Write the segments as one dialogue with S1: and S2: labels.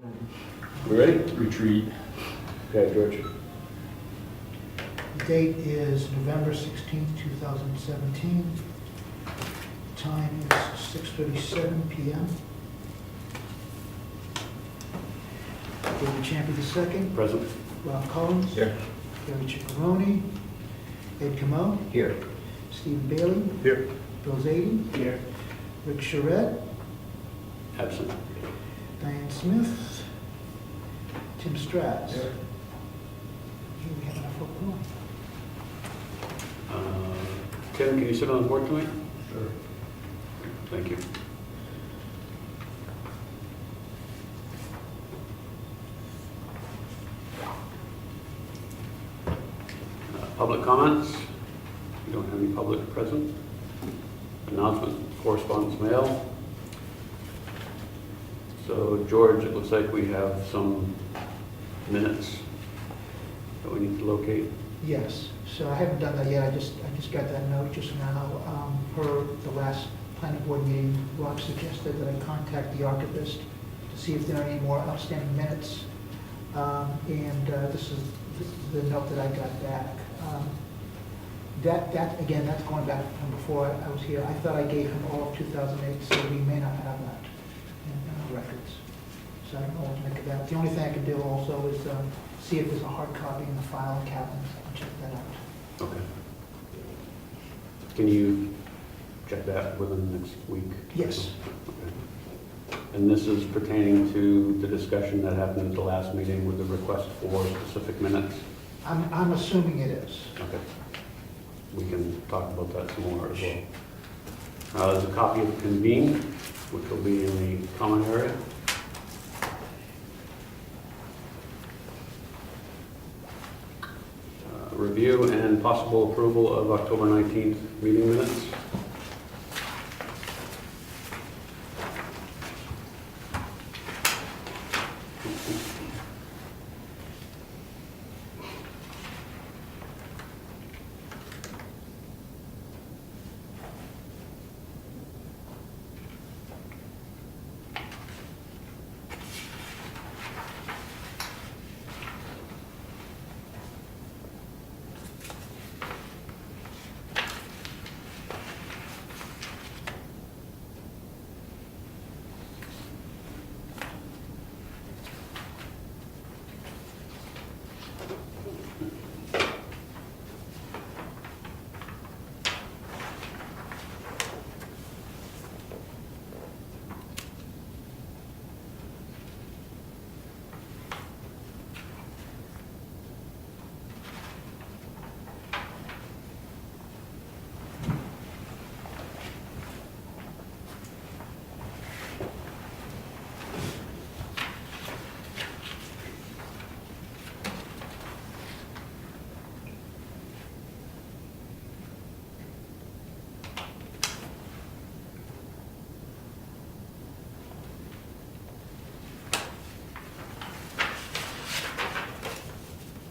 S1: We ready?
S2: retreat.
S1: Okay, George.
S3: The date is November 16th, 2017. Time is 6:37 PM. David Champy II,
S1: Present.
S3: Rob Collins,
S1: Here.
S3: Geary Ciccarone, Ed Comeau,
S1: Here.
S3: Stephen Bailey,
S1: Here.
S3: Bill Zadie,
S1: Here.
S3: Rick Charette,
S1: Absent.
S3: Dianne Smith, Tim Stratz.
S1: Here.
S3: Here we have enough for quorum.
S1: Tim, can you sit on the board tonight?
S2: Sure.
S1: Thank you. Public comments? We don't have any public present. Announcement, correspondence mail. So George, it looks like we have some minutes that we need to locate.
S3: Yes, so I haven't done that yet, I just got that note just now. Per the last planning board meeting, Rob suggested that I contact the archivist to see if there are any more outstanding minutes. This is the note that I got back. Again, that's going back from before I was here. I thought I gave him all of 2008, so we may not have that in our records. So I don't know what to make of that. The only thing I can do also is see if there's a hard copy in the file cabinet. I'll check that out.
S1: Okay. Can you check that within the next week?
S3: Yes.
S1: Okay. And this is pertaining to the discussion that happened at the last meeting with the request for specific minutes?
S3: I'm assuming it is.
S1: Okay. We can talk about that some more as well. There's a copy of convene, which will be in the common area. Review and possible approval of October 19th meeting minutes.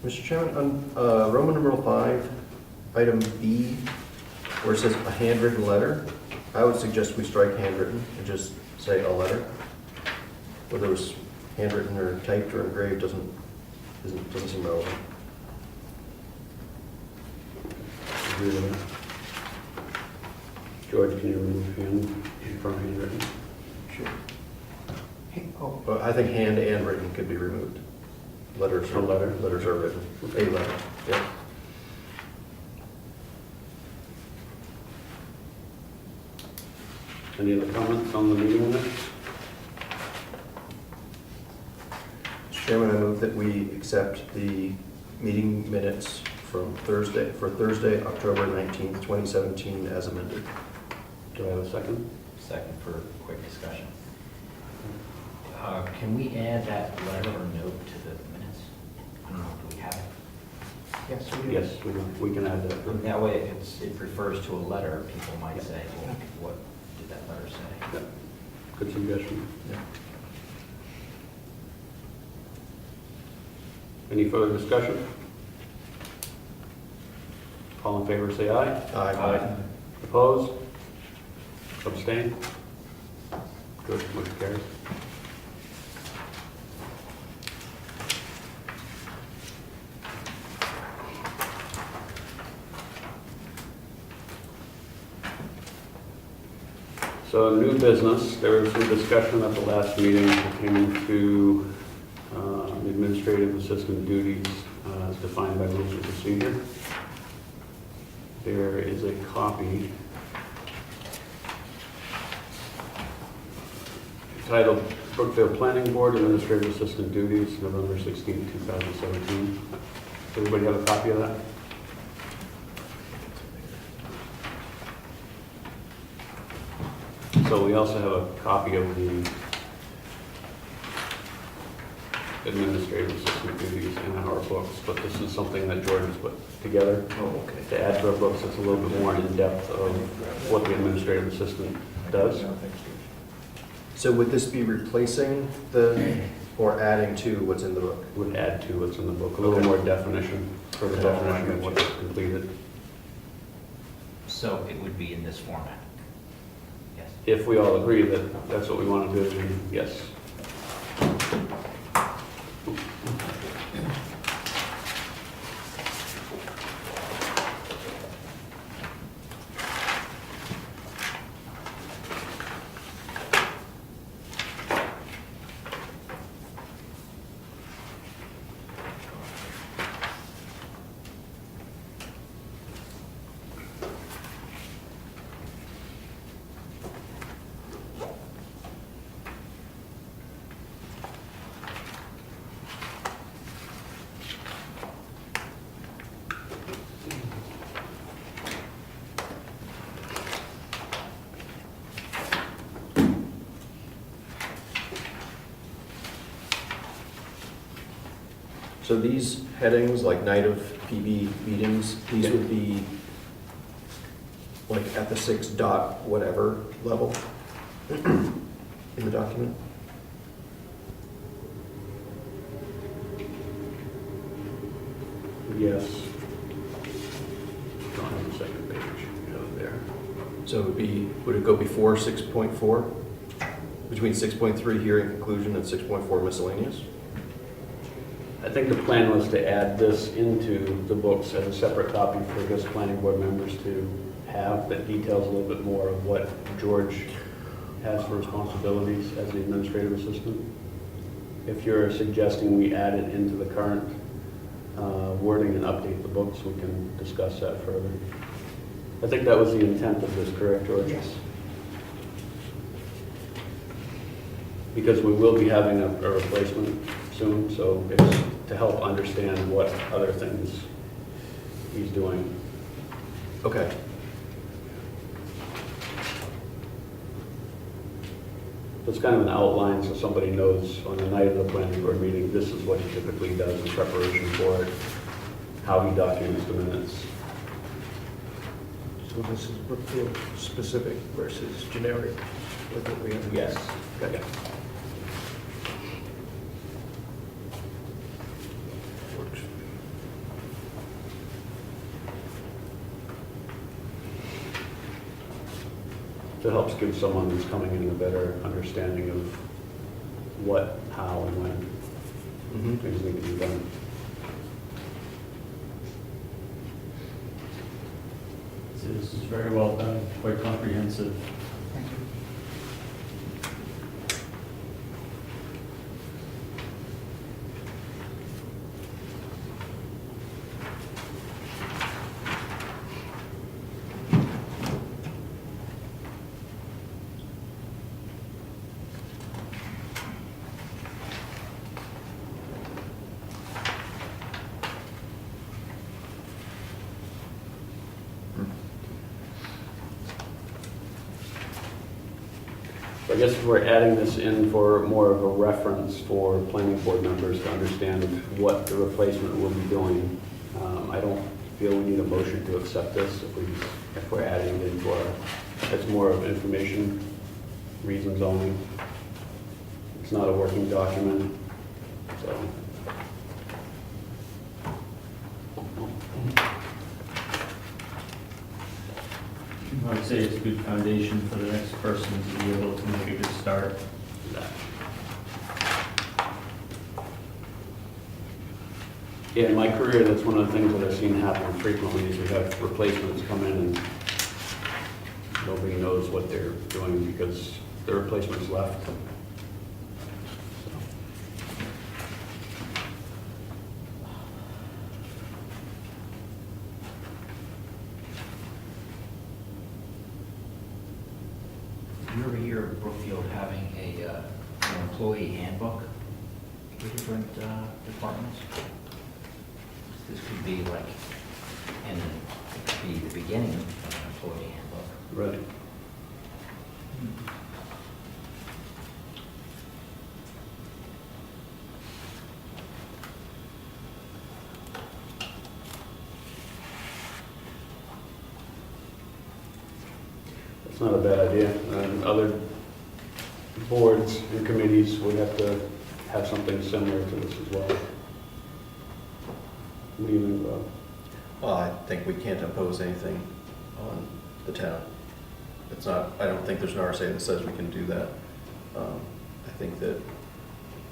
S4: Mr. Chairman, on Roman numeral 5, item B, where it says a handwritten letter, I would suggest we strike handwritten and just say a letter. Whether it was handwritten or typed or engraved doesn't seem relevant.
S1: Agree with that. George, can you remove hand from handwritten?
S4: Sure.
S3: Hey, oh,
S4: Well, I think hand and written could be removed. Letters
S1: A letter?
S4: Letters are written. A letter, yeah.
S1: Any other comments on the meeting minutes?
S4: Mr. Chairman, I move that we accept the meeting minutes from Thursday, October 19th, 2017, as amended.
S1: Do I have a second?
S5: Second for quick discussion. Can we add that letter or note to the minutes? I don't know, do we have it?
S3: yes, we do.
S1: Yes, we can add that.
S5: That way, it refers to a letter, people might say, well, what did that letter say?
S1: Yeah. Good suggestion.
S4: Yeah.
S1: Any further discussion? All in favor, say aye.
S4: Aye.
S1: Opposed? Abstain? Good, motion carries. So new business, there was some discussion at the last meeting pertaining to the administrative assistant duties as defined by rules of procedure. There is a copy titled Brookfield Planning Board Administrative Assistant Duties, November 16, 2017. Does everybody have a copy of that? So we also have a copy of the administrative assistant duties in our books, but this is something that George has put together
S4: Oh, okay.
S1: to add to our books. It's a little bit more in depth of what the administrative assistant does.
S4: So would this be replacing or adding to what's in the book?
S1: Would add to what's in the book, a little
S4: Okay.
S1: more definition, further
S4: Okay.
S1: definition of what's completed.
S5: So it would be in this format? Yes.
S1: If we all agree that that's what we want to do, then yes.
S4: So these headings, like night of PB meetings, these would be like at the 6 dot whatever level in the document?
S1: Yes. Don't have the second page. You have it there.
S4: So would it go before 6.4? Between 6.3 hearing conclusion and 6.4 miscellaneous?
S1: I think the plan was to add this into the books as a separate copy for this planning board members to have that details a little bit more of what George has for responsibilities as the administrative assistant. If you're suggesting we add it into the current wording and update the books, we can discuss that further. I think that was the intent of this, correct, George?
S3: Yes.
S1: Because we will be having a replacement soon, so it's to help understand what other things he's doing.
S4: Okay.
S1: It's kind of an outline so somebody knows on the night of the planning board meeting, this is what he typically does in preparation for it, how he documents the minutes.
S2: So this is Brookfield specific versus generic, like what we have?
S1: Yes.
S2: Okay. Works.
S1: It helps give someone who's coming in a better understanding of what, how, and when
S4: Mm-hmm.
S1: things need to be done.
S6: This is very well done, quite comprehensive.
S3: Thank you.
S1: So I guess if we're adding this in for more of a reference for planning board members to understand what the replacement will be doing, I don't feel we need a motion to accept this if we're adding it into our, it's more of information reasons only. It's not a working document, so.
S6: I would say it's a good foundation for the next person to be able to make a good start.
S1: Yeah, in my career, that's one of the things that I've seen happen frequently is we have replacements come in and nobody knows what they're doing because the replacement's left. So.
S5: You ever hear of Brookfield having an employee handbook for different departments? This could be like, and it could be the beginning of an employee handbook.
S1: Right. That's not a bad idea. And other boards and committees would have to have something similar to this as well. What do you think, Bob?
S4: Well, I think we can't impose anything on the town. It's not, I don't think there's an RSA that says we can do that. I think that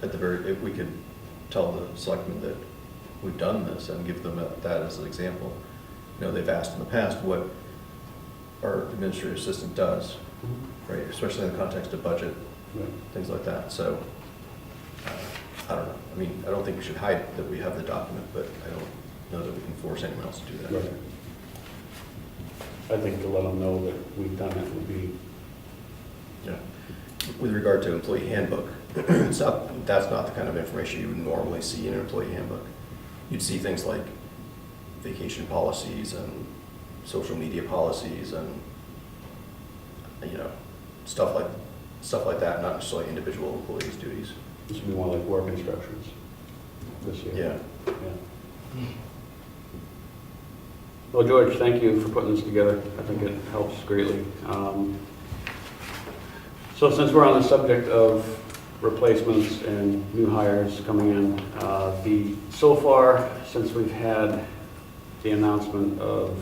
S4: at the very, if we could tell the selectmen that we've done this and give them that as an example. You know, they've asked in the past what our administrative assistant does, right? Especially in the context of budget,
S1: Right.
S4: things like that. So, I don't know. I mean, I don't think we should hide that we have the document, but I don't know that we can force anyone else to do that.
S1: Right. I think to let them know that we've done it would be,
S4: Yeah. With regard to employee handbook, that's not the kind of information you would normally see in an employee handbook. You'd see things like vacation policies and social media policies and, you know, stuff like that, not necessarily individual employees' duties.
S1: this would be more like work instructions this year.
S4: Yeah.
S1: Yeah. Well, George, thank you for putting this together. I think it helps greatly. So since we're on the subject of replacements and new hires coming in, so far, since we've had the announcement of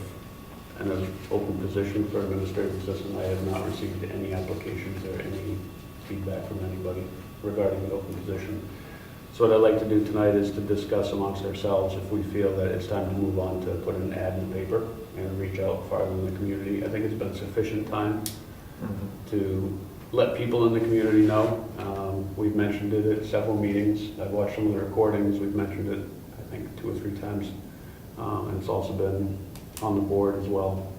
S1: an open position for administrative assistant, I have not received any applications or any feedback from anybody regarding the open position. So what I'd like to do tonight is to discuss amongst ourselves if we feel that it's time to move on to put an ad in the paper and reach out farther in the community. I think it's been sufficient time to let people in the community know. We've mentioned it at several meetings. I've watched some of the recordings. We've mentioned it, I think, 2 or 3 times. And it's also been on the board as well.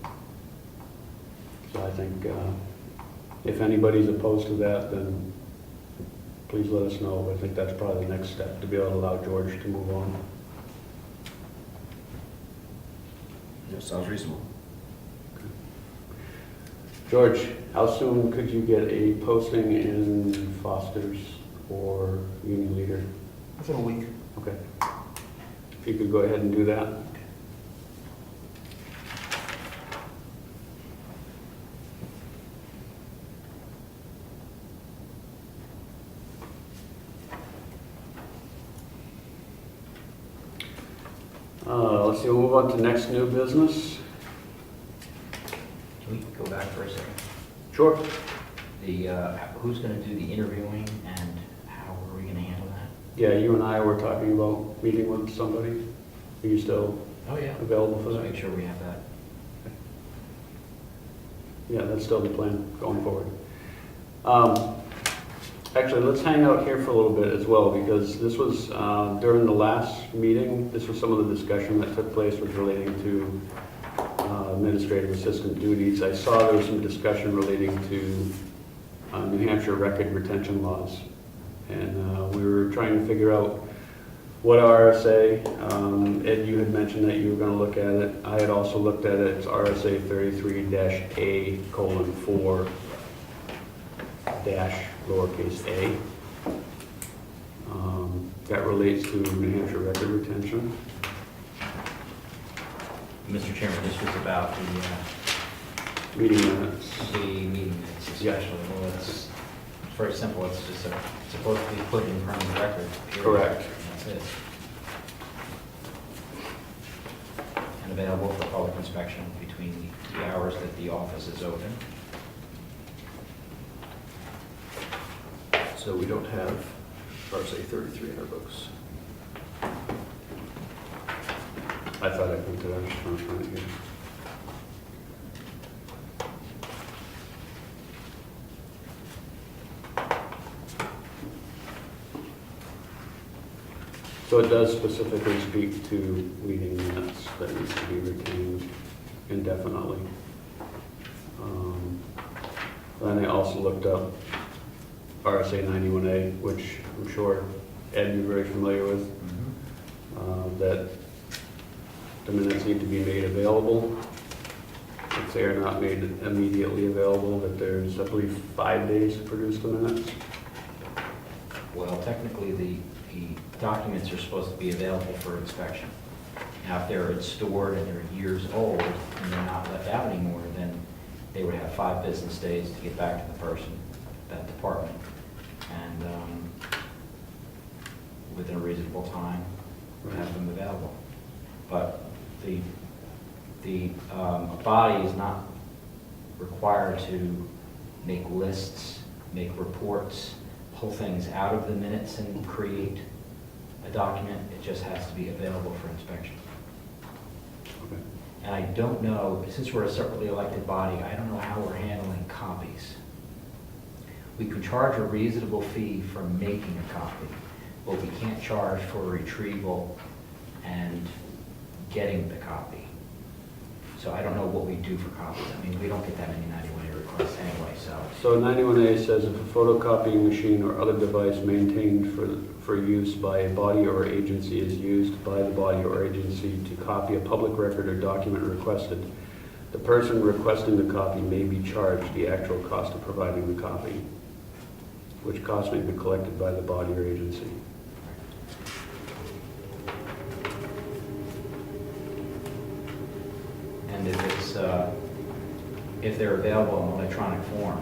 S1: So I think if anybody's opposed to that, then please let us know. I think that's probably the next step, to be able to allow George to move on.
S4: Yeah, sounds reasonable.
S1: George, how soon could you get a posting in Foster's or Union Leader?
S3: Within a week.
S1: Okay. If you could go ahead and do that. Let's see, we'll move on to next new business.
S5: Can we go back for a second?
S1: Sure.
S5: Who's going to do the interviewing and how are we going to handle that?
S1: Yeah, you and I were talking about meeting with somebody. Are you still
S5: Oh, yeah.
S1: available for
S5: Let's
S1: that?
S5: make sure we have that.
S1: Yeah, that's still the plan going forward. Actually, let's hang out here for a little bit as well, because this was, during the last meeting, this was some of the discussion that took place was relating to administrative assistant duties. I saw there was some discussion relating to New Hampshire record retention laws. And we were trying to figure out what RSA, Ed, you had mentioned that you were going to look at it. I had also looked at it. It's RSA 33-A:4 dash lowercase a. That relates to New Hampshire record retention.
S5: Mr. Chairman, this was about
S1: Meeting minutes.
S5: the meeting minutes
S1: Yeah.
S5: especially. Well, it's very simple. It's just supposed to be put in permanent record. period.
S1: Correct.
S5: That's it. And available for public inspection between the hours that the office is open.
S4: So we don't have RSA 33 in our books.
S1: I thought I put it, I was trying to find it here. So it does specifically speak to meeting minutes that needs to be retained indefinitely. Then I also looked up RSA 91A, which I'm sure Ed, you're very familiar with, that the minutes need to be made available. If they are not made immediately available, that there's, I believe, 5 days to produce the minutes.
S5: Well, technically, the documents are supposed to be available for inspection. Now, if they're stored and they're years old and they're not left out anymore, then they would have 5 business days to get back to the person, that department, and within a reasonable time, have them available. But the body is not required to make lists, make reports, pull things out of the minutes and create a document. It just has to be available for inspection.
S1: Okay.
S5: And I don't know, since we're a separately elected body, I don't know how we're handling copies. We could charge a reasonable fee for making a copy, but we can't charge for retrieval and getting the copy. So I don't know what we do for copies. I mean, we don't get that many 91A requests anyway, so.
S1: So 91A says if a photocopying machine or other device maintained for use by a body or agency is used by the body or agency to copy a public record or document requested, the person requesting the copy may be charged the actual cost of providing the copy, which cost may be collected by the body or agency.
S5: And if they're available in electronic form,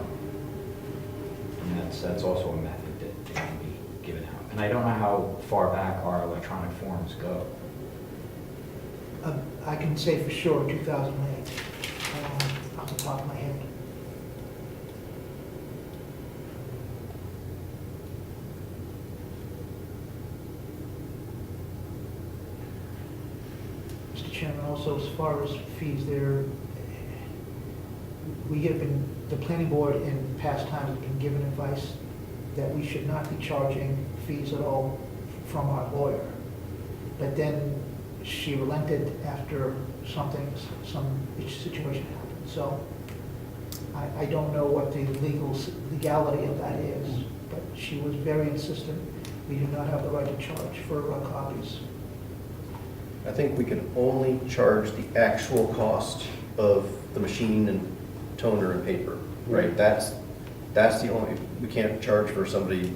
S5: and that's also a method that they can be given out. And I don't know how far back our electronic forms go.
S3: I can say for sure 2008, off the top of my head. Mr. Chairman, also as far as fees, we have been, the planning board in past times have been given advice that we should not be charging fees at all from our lawyer. But then she relented after some situation happened. So I don't know what the legality of that is, but she was very insistent. We do not have the right to charge for copies.
S4: I think we can only charge the actual cost of the machine and toner and paper, right? That's the only, we can't charge for somebody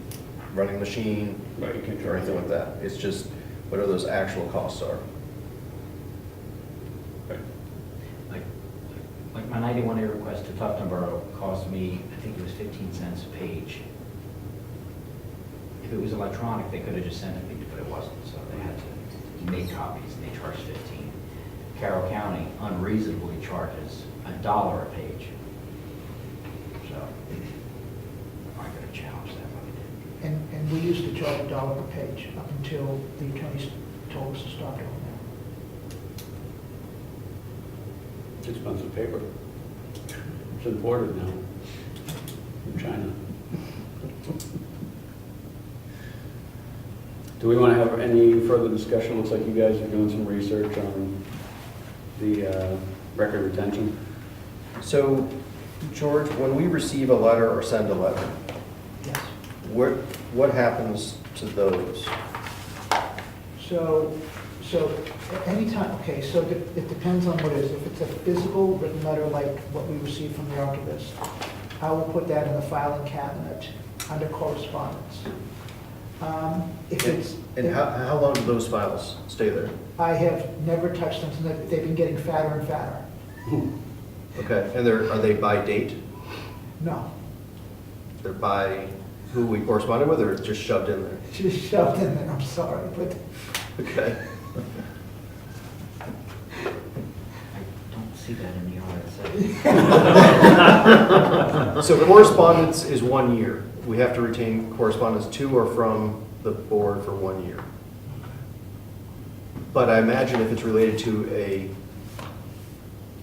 S4: running the machine
S1: Right, you can't
S4: or
S1: charge
S4: anything like that. It's just whatever those actual costs are.
S5: Like my 91A request to Tufton Borough cost me, I think it was 15 cents a page. If it was electronic, they could have just sent it to me, but it wasn't, so they had to make copies, and they charged 15. Carroll County unreasonably charges $1 a page. So I'm not going to challenge that, but we did.
S3: And we used to charge $1 per page up until the attorneys told us to stop doing that.
S1: It's expensive paper. It's imported now from China. Do we want to have any further discussion? Looks like you guys are doing some research on the record retention.
S4: So, George, when we receive a letter or send a letter,
S3: Yes.
S4: what happens to those?
S3: So anytime, okay, so it depends on what it is. If it's a physical written letter like what we received from the archivist, I will put that in the filing cabinet under correspondence. If it's...
S4: And how long do those files stay there?
S3: I have never touched them, since they've been getting fatter and fatter.
S4: Okay, and are they by date?
S3: No,
S4: They're by who we corresponded with, or just shoved in there?
S3: just shoved in there, I'm sorry, but
S4: Okay.
S5: I don't see that in the RSA.
S4: So correspondence is 1 year. We have to retain correspondence to or from the board for 1 year. But I imagine if it's related to a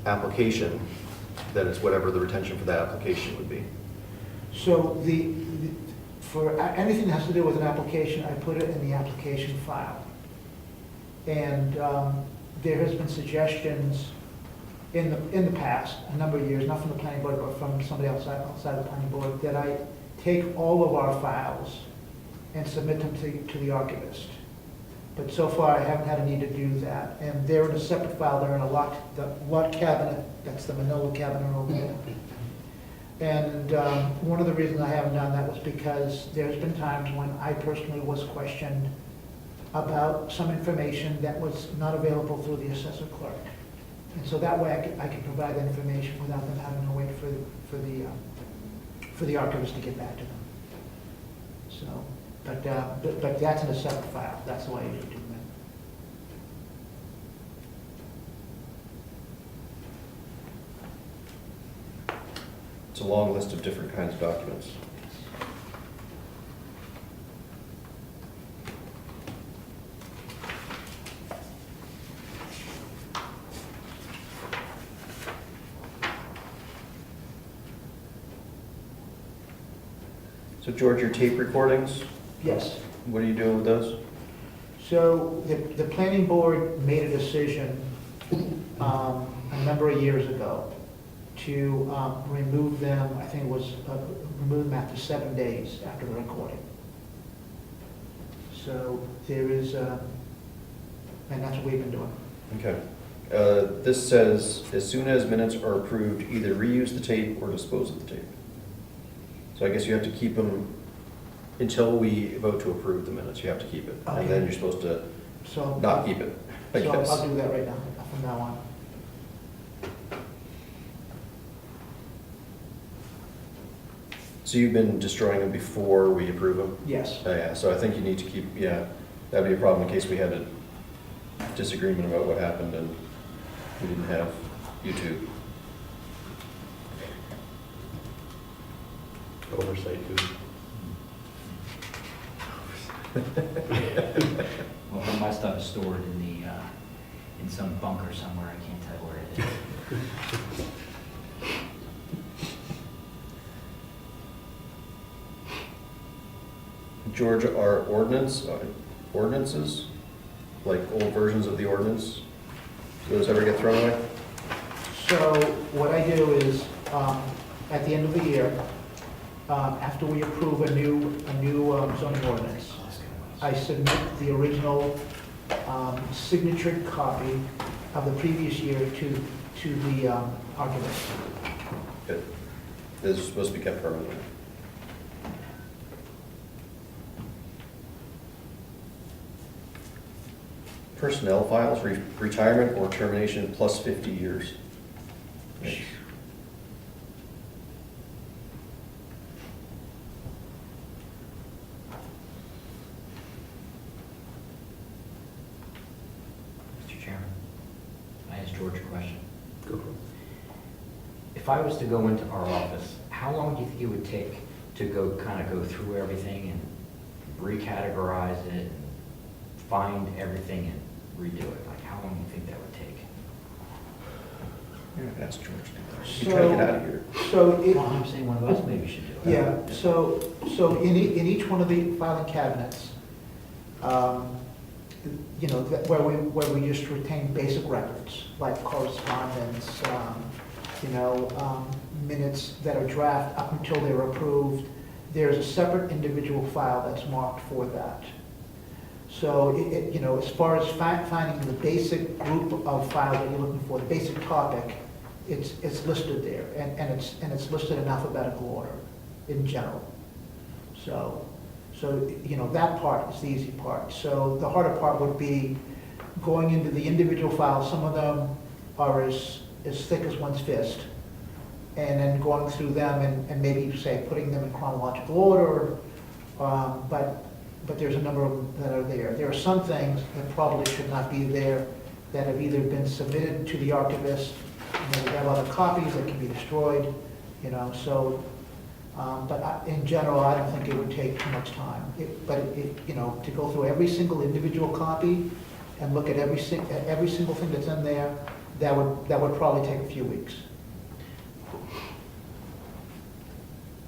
S4: application, then it's whatever the retention for that application would be.
S3: so for anything that has to do with an application, I put it in the application file. And there has been suggestions in the past, a number of years, not from the planning board, but from somebody outside the planning board, that I take all of our files and submit them to the archivist. But so far, I haven't had a need to do that. And they're in a separate file, they're in a locked cabinet, that's the Manila cabinet over there. And one of the reasons I haven't done that was because there's been times when I personally was questioned about some information that was not available through the assessor clerk. And so that way I could provide that information without them having to wait for the archivist to get back to them. So, but that's in a separate file, that's the way I usually do that.
S4: It's a long list of different kinds of documents. So George, your tape recordings,
S3: Yes.
S4: what are you doing with those?
S3: So the planning board made a decision a number of years ago to remove them, I think it was, remove them after 7 days after the recording. So there is, and that's what we've been doing.
S4: Okay. This says, as soon as minutes are approved, either reuse the tape or dispose of the tape. So I guess you have to keep them until we vote to approve the minutes, you have to keep it. And
S3: Okay.
S4: then you're supposed to
S3: So
S4: not keep it, I
S3: So
S4: guess.
S3: I'll do that right now, from now on.
S4: So you've been destroying them before we approve them?
S3: Yes.
S4: Oh, yeah, so I think you need to keep, yeah, that'd be a problem in case we had a disagreement about what happened and we didn't have YouTube.
S1: Oversight too.
S5: Well, my stuff is stored in the, in some bunker somewhere, I can't tell where it is.
S4: George, are ordinances, like old versions of the ordinance, do those ever get thrown away?
S3: So what I do is, at the end of the year, after we approve a new zoning ordinance, I submit the original signatured copy of the previous year to the archivist.
S4: Good. This is supposed to be kept permanently. Personnel files, retirement or termination plus 50 years. Yikes.
S5: Mr. Chairman, I asked George a question.
S1: Go for it.
S5: If I was to go into our office, how long do you think it would take to kind of go through everything and recategorize it, and find everything and redo it? Like, how long do you think that would take?
S4: You're gonna ask George to do that.
S3: So-
S4: You try to get out of here.
S3: So it,
S5: Well, I'm saying one of us maybe should do it.
S3: yeah, so in each one of the filing cabinets, you know, where we just retain basic records, like correspondence, minutes that are draft up until they're approved, there's a separate individual file that's marked for that. So, as far as finding the basic group of files that you're looking for, the basic topic, it's listed there, and it's listed in alphabetical order in general. So, that part is the easy part. So the harder part would be going into the individual files. Some of them are as thick as one's fist, and then going through them and maybe, say, putting them in chronological order, but there's a number of them that are there. There are some things that probably should not be there that have either been submitted to the archivist, we have other copies that can be destroyed, so, in general, I don't think it would take too much time. To go through every single individual copy and look at every single thing that's in there, that would probably take a few weeks.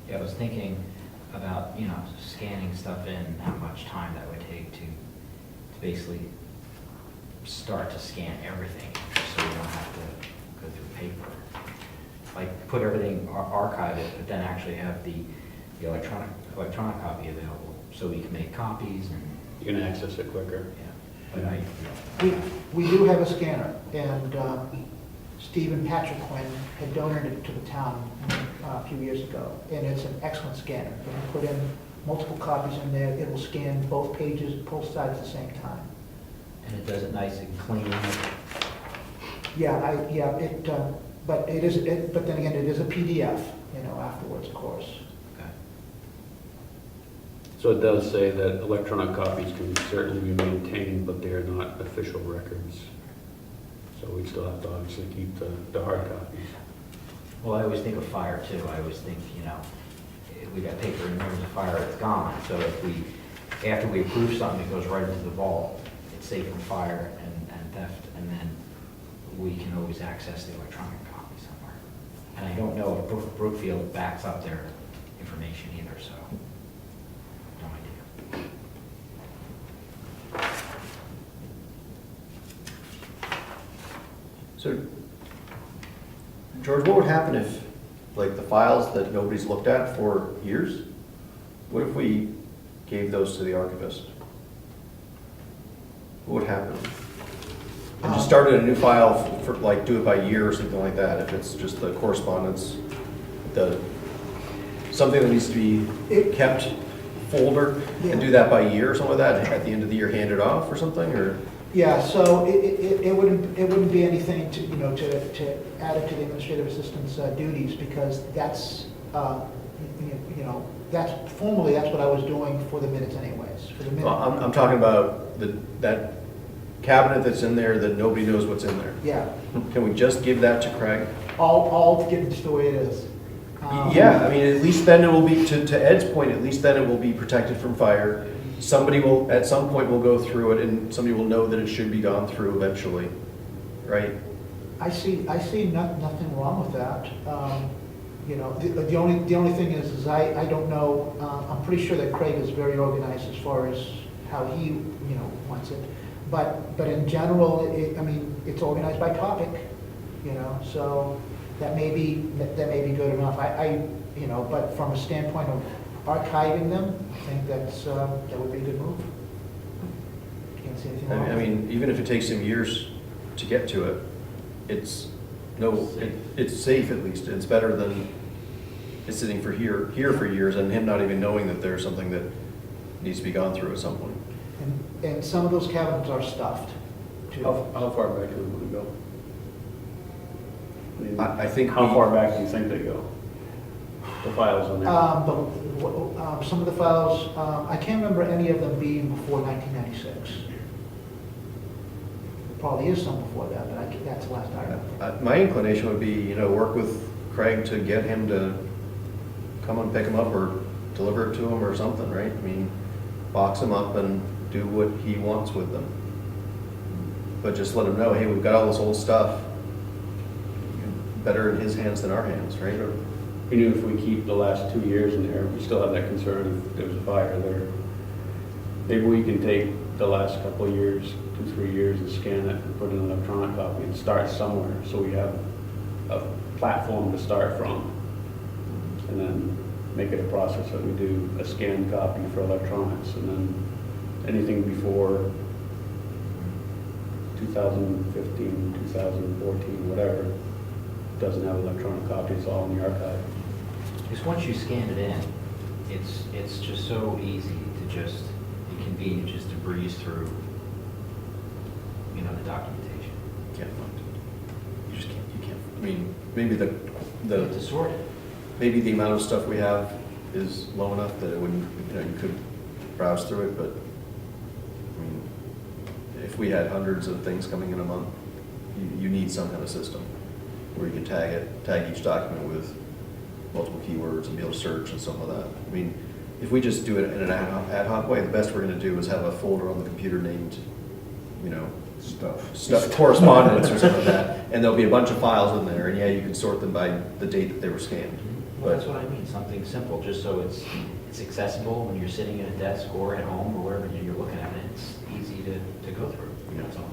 S5: Yeah, I was thinking about, scanning stuff in, how much time that would take to basically start to scan everything, so we don't have to go through paper. Like, put everything, archive it, but then actually have the electronic copy available, so we can make copies and,
S1: You can access it quicker.
S5: yeah. But I,
S3: We do have a scanner, and Steve and Patrick Quinn had donated it to the town a few years ago, and it's an excellent scanner. When you put in multiple copies in there, it will scan both pages, both sides at the same time.
S5: and it does it nice and clean.
S3: But but then again, it is a PDF, afterwards, of course.
S5: Okay.
S1: So it does say that electronic copies can certainly be maintained, but they are not official records. So we still have to obviously keep the hard copies.
S5: Well, I always think of fire too. I always think, if we got paper and there's a fire, it's gone. So if after we approve something, it goes right into the vault, it's safe from fire and theft, and then we can always access the electronic copy somewhere. And I don't know if Brookfield backs up their information either, so no idea.
S4: So, George, what would happen if, like, the files that nobody's looked at for years, what if we gave those to the archivist? What would happen? And just started a new file for, like, do it by year or something like that, if it's just the correspondence, something that needs to be kept folder, and do that by year or something like that, and at the end of the year hand it off or something, or?
S3: Yeah, so it wouldn't be anything to, to add it to the administrative assistant's duties, because that's, formally, that's what I was doing for the minutes anyways, for the minute.
S4: Well, I'm talking about that cabinet that's in there that nobody knows what's in there.
S3: Yeah,
S4: Can we just give that to Craig?
S3: all get it just the way it is.
S4: Yeah, I mean, at least then it will be, to Ed's point, at least then it will be protected from fire. Somebody will, at some point, will go through it, and somebody will know that it should be gone through eventually, right?
S3: I see nothing wrong with that. The only thing is I don't know, I'm pretty sure that Craig is very organized as far as how he, wants it. But in general, it's organized by topic, so that may be good enough. But from a standpoint of archiving them, I think that would be a good move. Can't see anything wrong.
S4: I mean, even if it takes him years to get to it, it's safe at least. It's better than it's sitting here for years and him not even knowing that there's something that needs to be gone through at some point.
S3: And some of those cabinets are stuffed, too.
S1: How far back do we want to go?
S4: I think
S1: How far back do you think they go? The files in there?
S3: Some of the files, I can't remember any of them being before 1996. There probably is some before that, but that's the last I remember.
S4: My inclination would be, work with Craig to get him to come and pick him up or deliver it to him or something, right? I mean, box them up and do what he wants with them. But just let him know, hey, we've got all this old stuff. Better in his hands than our hands, right?
S1: Even if we keep the last 2 years in there, we still have that concern if there's a fire there. Maybe we can take the last couple of years, 2-3 years, and scan it and put in an electronic copy and start somewhere, so we have a platform to start from. And then make it a process that we do a scanned copy for electronics, and then anything before 2015, 2014, whatever, doesn't have electronic copies, all in the archive.
S5: Because once you scan it in, it's just so easy to just be convenient just to breeze through, the documentation.
S4: Can't find it. You just can't. You can't. I mean, maybe
S5: You have to sort it.
S4: maybe the amount of stuff we have is low enough that it wouldn't, you could browse through it, but I mean, if we had hundreds of things coming in a month, you need some kind of system where you can tag each document with multiple keywords and be able to search and stuff like that. I mean, if we just do it in an ad hoc way, the best we're going to do is have a folder on the computer named, stuff, correspondence or something like that, and there'll be a bunch of files in there, and yeah, you can sort them by the date that they were scanned.
S5: Well, that's what I mean, something simple, just so it's accessible when you're sitting at a desk or at home or wherever you're looking at it. It's easy to go through, that's all.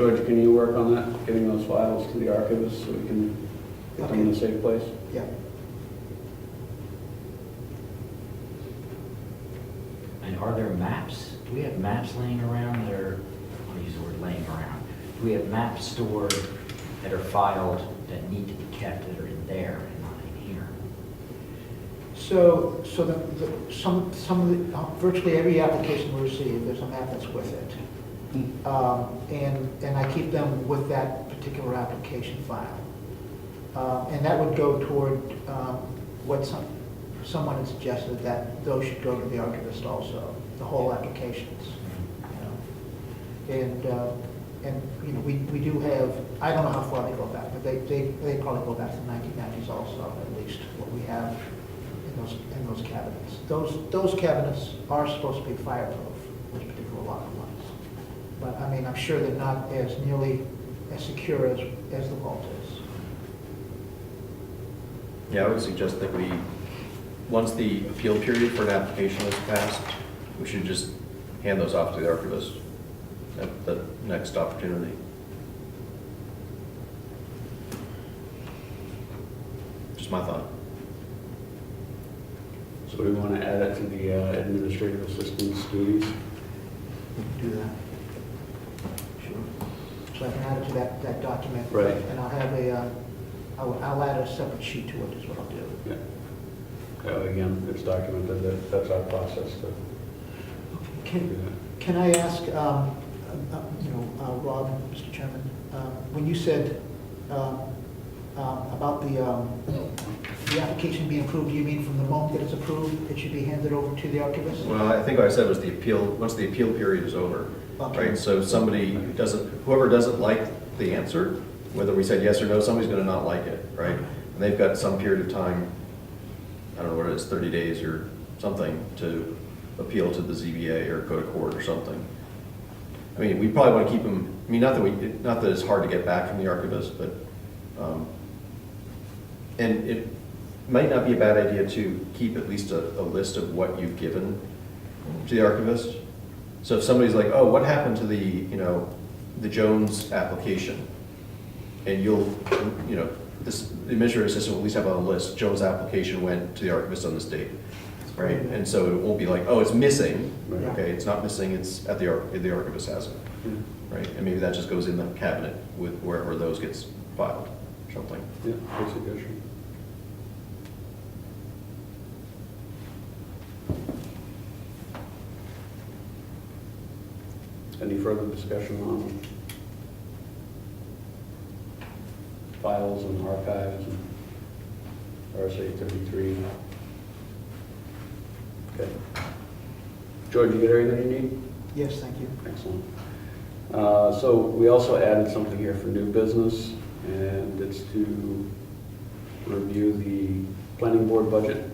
S1: George, can you work on that, getting those files to the archivist so we can get them in a safe place?
S3: Yeah.
S5: And are there maps? Do we have maps laying around that are, I want to use the word laying around. Do we have maps stored that are filed that need to be kept that are in there and not in here?
S3: So some of the, virtually every application we receive, there's a map that's with it. And I keep them with that particular application file. And that would go toward what someone had suggested, that those should go to the archivist also, the whole applications. And you know, we do have, I don't know how far they go back, but they probably go back to the 1990s also, at least what we have in those cabinets. Those cabinets are supposed to be fireproof, those particular locker ones. But I mean, I'm sure they're not as nearly as secure as the vault is.
S4: Yeah, I would suggest that we, once the appeal period for an application is passed, we should just hand those off to the archivist at the next opportunity. Just my thought.
S1: So we want to add it to the administrative assistant's duties.
S3: We can do that. Sure. So I can add it to that document.
S1: Right.
S3: And I'll have I'll add a separate sheet to it is what I'll do.
S1: Yeah. Again, it's documented that that's our process to do that.
S3: Can I ask, Rob, Mr. Chairman, when you said about the application being approved, do you mean from the moment that it's approved, it should be handed over to the archivist?
S4: Well, I think what I said was the appeal, once the appeal period is over,
S3: Okay.
S4: right? So somebody whoever doesn't like the answer, whether we said yes or no, somebody's gonna not like it, right? And they've got some period of time, I don't know what it is, 30 days or something, to appeal to the ZBA or go to court or something. I mean, we probably want to keep them, I mean, not that it's hard to get back from the archivist, but, and it might not be a bad idea to keep at least a list of what you've given to the archivist. So if somebody's like, oh, what happened to the Jones application? And the administrative assistant will at least have on a list, Jones' application went to the archivist on this date, right? And so it won't be like, oh, it's missing,
S1: Right.
S4: okay, it's not missing, it's at the archivist has it, right? And maybe that just goes in the cabinet with wherever those gets filed, or something.
S1: Yeah, good suggestion. Any further discussion on files and archives and RSA 33? Okay. George, you get everything you need?
S3: Yes, thank you.
S1: Excellent. So we also added something here for new business, and it's to review the planning board budget.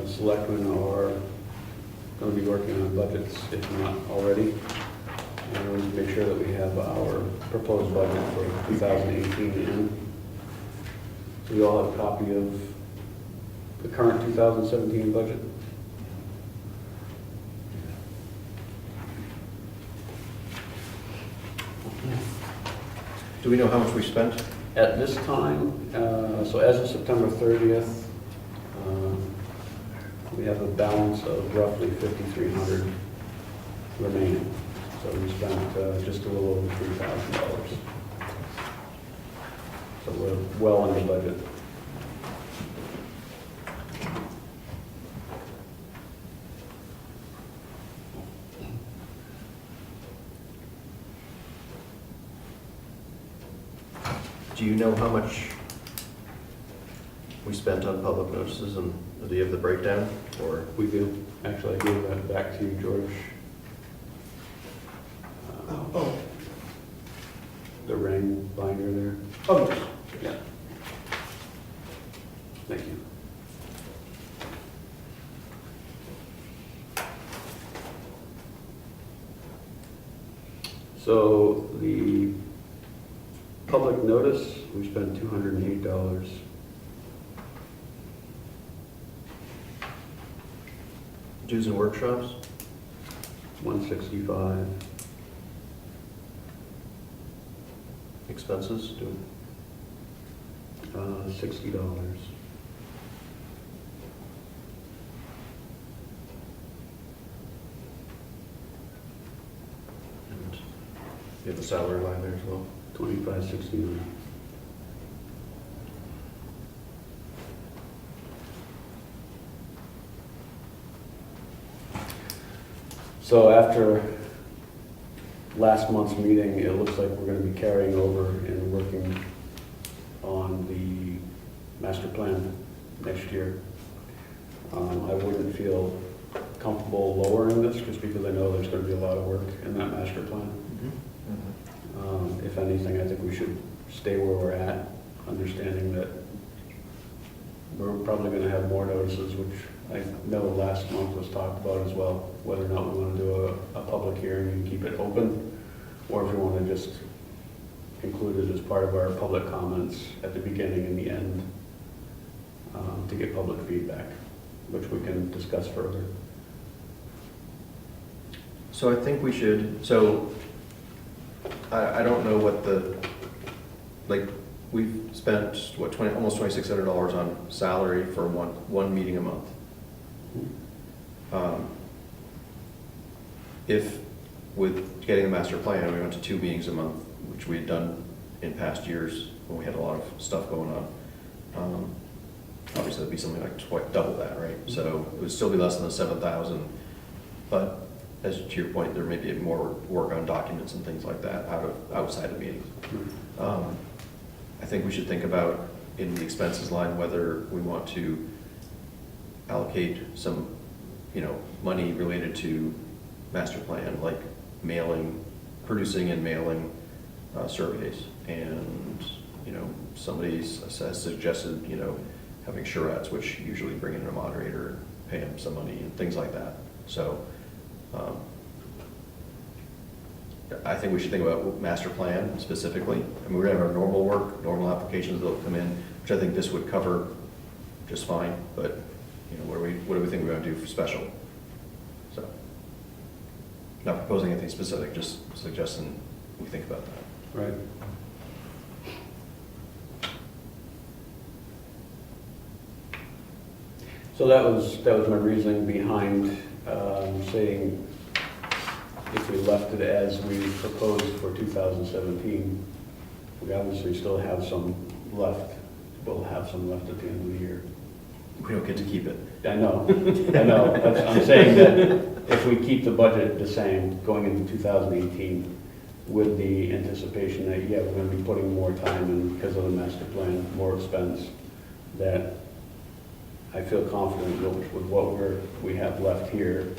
S1: Selectmen are going to be working on budgets, if not already. And we need to make sure that we have our proposed budget for 2018 in. So we all have a copy of the current 2017 budget.
S4: Do we know how much we spent?
S1: At this time, so as of September 30th, we have a balance of roughly $5,300 remaining. So we spent just a little over $3,000. So we're well under budget.
S4: Do you know how much we spent on public notices, and do you have the breakdown, or?
S1: We do. Actually, I gave that back to you, George.
S3: Oh,
S1: The ring binder there.
S3: oh, yes.
S1: Yeah. Thank you. So the public notice, we spent $208.
S4: Dues and workshops?
S1: 165.
S4: expenses?
S1: $60.
S4: And you have the salary line there as well?
S1: 2569. So after last month's meeting, it looks like we're going to be carrying over and working on the master plan next year. I wouldn't feel comfortable lowering this just because I know there's going to be a lot of work in that master plan. If anything, I think we should stay where we're at, understanding that we're probably going to have more notices, which I know last month was talked about as well, whether or not we want to do a public hearing and keep it open, or if we want to just include it as part of our public comments at the beginning and the end to get public feedback, which we can discuss further.
S4: So I think we should, so I don't know what like, we've spent, what, almost $2,600 on salary for one meeting a month. If with getting a master plan, we went to 2 meetings a month, which we had done in past years when we had a lot of stuff going on. Obviously, it'd be something like double that, right? So it would still be less than the 7,000, but as to your point, there may be more work on documents and things like that outside of meetings. I think we should think about in the expenses line whether we want to allocate some, money related to master plan, like mailing, producing and mailing surveys. And, somebody has suggested, having charrettes, which usually bring in a moderator, pay them some money and things like that. So I think we should think about master plan specifically. I mean, we're gonna have our normal work, normal applications that'll come in, which I think this would cover just fine, but, what do we think we're gonna do for special? So, not proposing anything specific, just suggesting we think about that.
S1: Right. So that was my reasoning behind saying if we left it as we proposed for 2017, we obviously still have some left. We'll have some left at the end of the year.
S4: We don't get to keep it.
S1: I know. I'm saying that if we keep the budget the same going into 2018 with the anticipation that, we're going to be putting more time in because of the master plan, more expense, that I feel confident with what we have left here.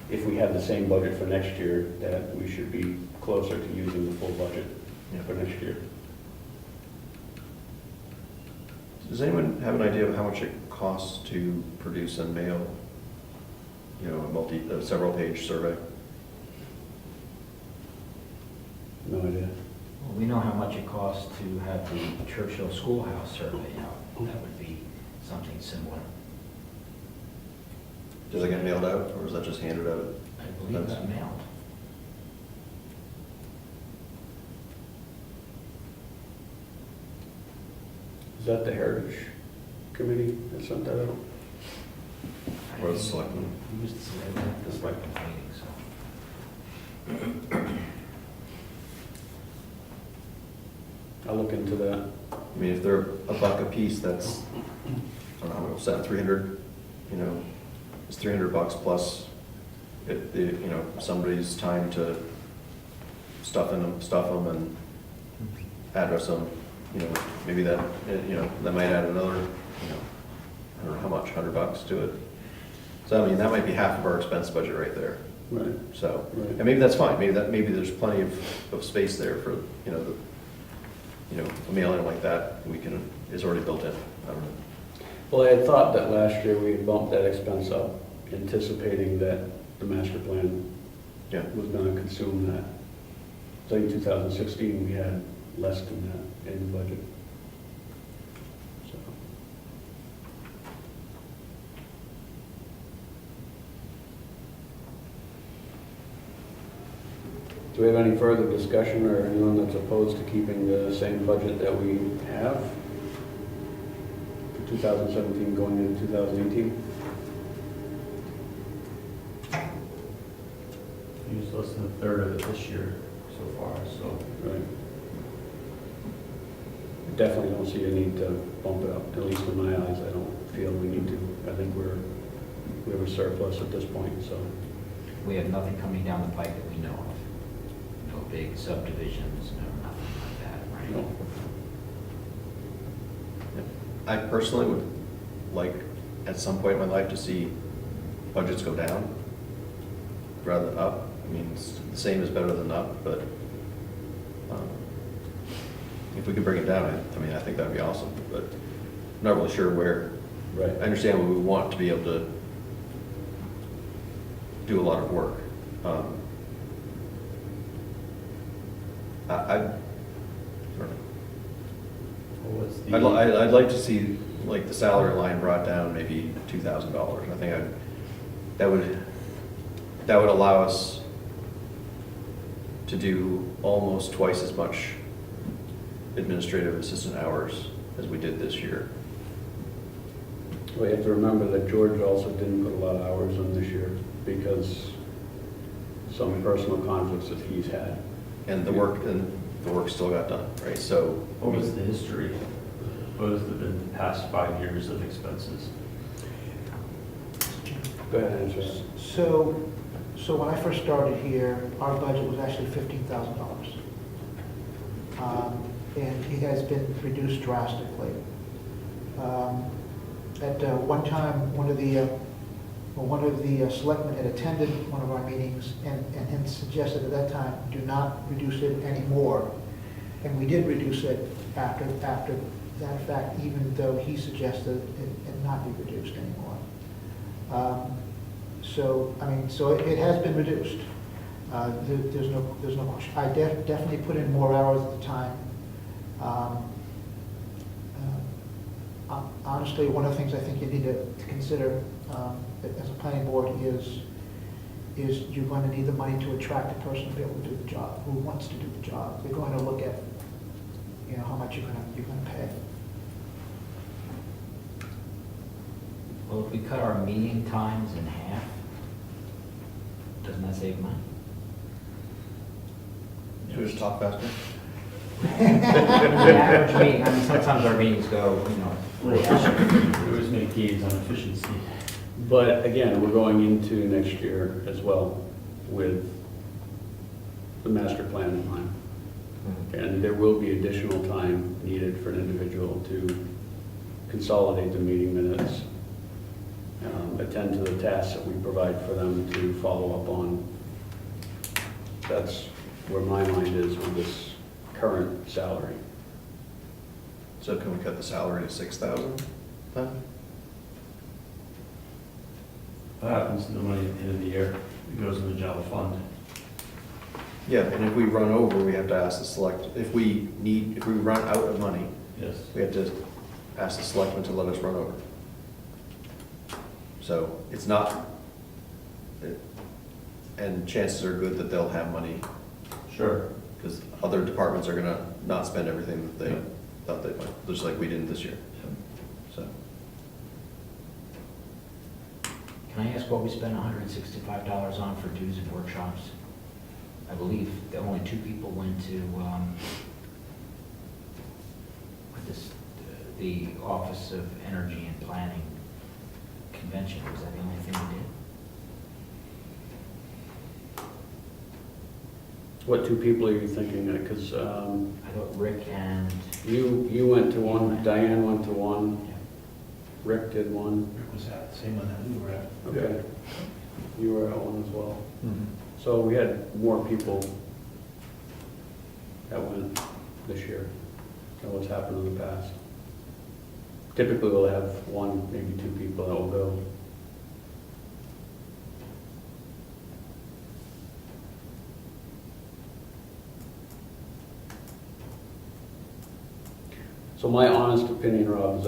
S1: If we have the same budget for next year, that we should be closer to using the full budget for next year.
S4: Does anyone have an idea of how much it costs to produce and mail, a several-page survey?
S1: No idea.
S5: Well, we know how much it costs to have the Churchill Schoolhouse survey out. That would be something similar.
S4: Does it get mailed out, or is that just handed out?
S5: I believe that mailed.
S1: Is that the Heritage Committee that sent that out?
S4: Or the selectmen?
S5: He was the selectmen meeting, so.
S1: I'll look into that.
S4: I mean, if they're $1 a piece, that's, I don't know, what's that, 300, it's $300 plus, somebody's time to stuff them and address them, maybe that, that might add another, I don't know how much, $100 to it. So, I mean, that might be half of our expense budget right there.
S1: Right.
S4: So,
S1: Right.
S4: and maybe that's fine, maybe there's plenty of space there for, a mailing like that is already built in. I don't know.
S1: Well, I had thought that last year we had bumped that expense up, anticipating that the master plan
S4: Yeah.
S1: was going to consume that. So in 2016, we had less than that in the budget. So. Do we have any further discussion or anyone that's opposed to keeping the same budget that we have for 2017 going into 2018?
S6: Used less than a third of it this year so far, so.
S1: Right. I definitely don't see a need to bump it up, at least in my eyes. I don't feel we need to. I think we have a surplus at this point, so.
S5: We have nothing coming down the pike that we know of. No big subdivisions, no nothing like that, right?
S1: No.
S4: I personally would like, at some point in my life, to see budgets go down rather than up. I mean, the same is better than up, but if we could bring it down, I mean, I think that'd be awesome, but I'm not really sure where.
S1: Right.
S4: I understand what we want to be able to do a lot of work. I don't know.
S6: What's the?
S4: I'd like to see, like, the salary line brought down maybe $2,000. I think that would allow us to do almost twice as much administrative assistant hours as we did this year.
S1: Well, you have to remember that George also didn't put a lot of hours in this year because some personal conflicts that he's had.
S4: And the work still got done, right? So,
S6: What was the history? What has been the past 5 years of expenses?
S1: Go ahead, answer.
S3: So when I first started here, our budget was actually $15,000. And it has been reduced drastically. At one time, one of the selectmen had attended one of our meetings and had suggested at that time, do not reduce it anymore. And we did reduce it after that fact, even though he suggested it not be reduced anymore. So it has been reduced. There's no question. I definitely put in more hours at the time. Honestly, one of the things I think you need to consider as a planning board is you're going to need the money to attract a person to be able to do the job, who wants to do the job. They're going to look at, how much you're going to pay.
S5: Well, if we cut our meeting times in half, doesn't that save money?
S4: should we just talk faster?
S5: The average meeting, I mean, sometimes our meetings go,
S6: We always make gains on efficiency.
S1: But again, we're going into next year as well with the master plan in mind. And there will be additional time needed for an individual to consolidate the meeting minutes, attend to the tasks that we provide for them to follow up on. That's where my mind is with this current salary.
S4: So can we cut the salary to $6,000 then?
S6: What happens to the money at the end of the year? It goes in the general fund.
S4: Yeah, and if we run over, we have to ask the if we run out of money,
S6: Yes.
S4: we have to ask the selectmen to let us run over. So it's not, and chances are good that they'll have money,
S6: Sure.
S4: because other departments are gonna not spend everything that they thought they might, just like we did this year. So,
S5: Can I ask what we spent $165 on for dues and workshops? I believe that only 2 people went to the Office of Energy and Planning convention. Was that the only thing we did?
S1: What 2 people are you thinking? Because
S5: I thought Rick and...
S1: you went to one, Diane went to one, Rick did one.
S2: Rick was at the same one that we were at.
S1: Okay. You were at one as well. So we had more people that went this year than what's happened in the past. Typically, we'll have 1, maybe 2 people that will go. So my honest opinion, Rob, is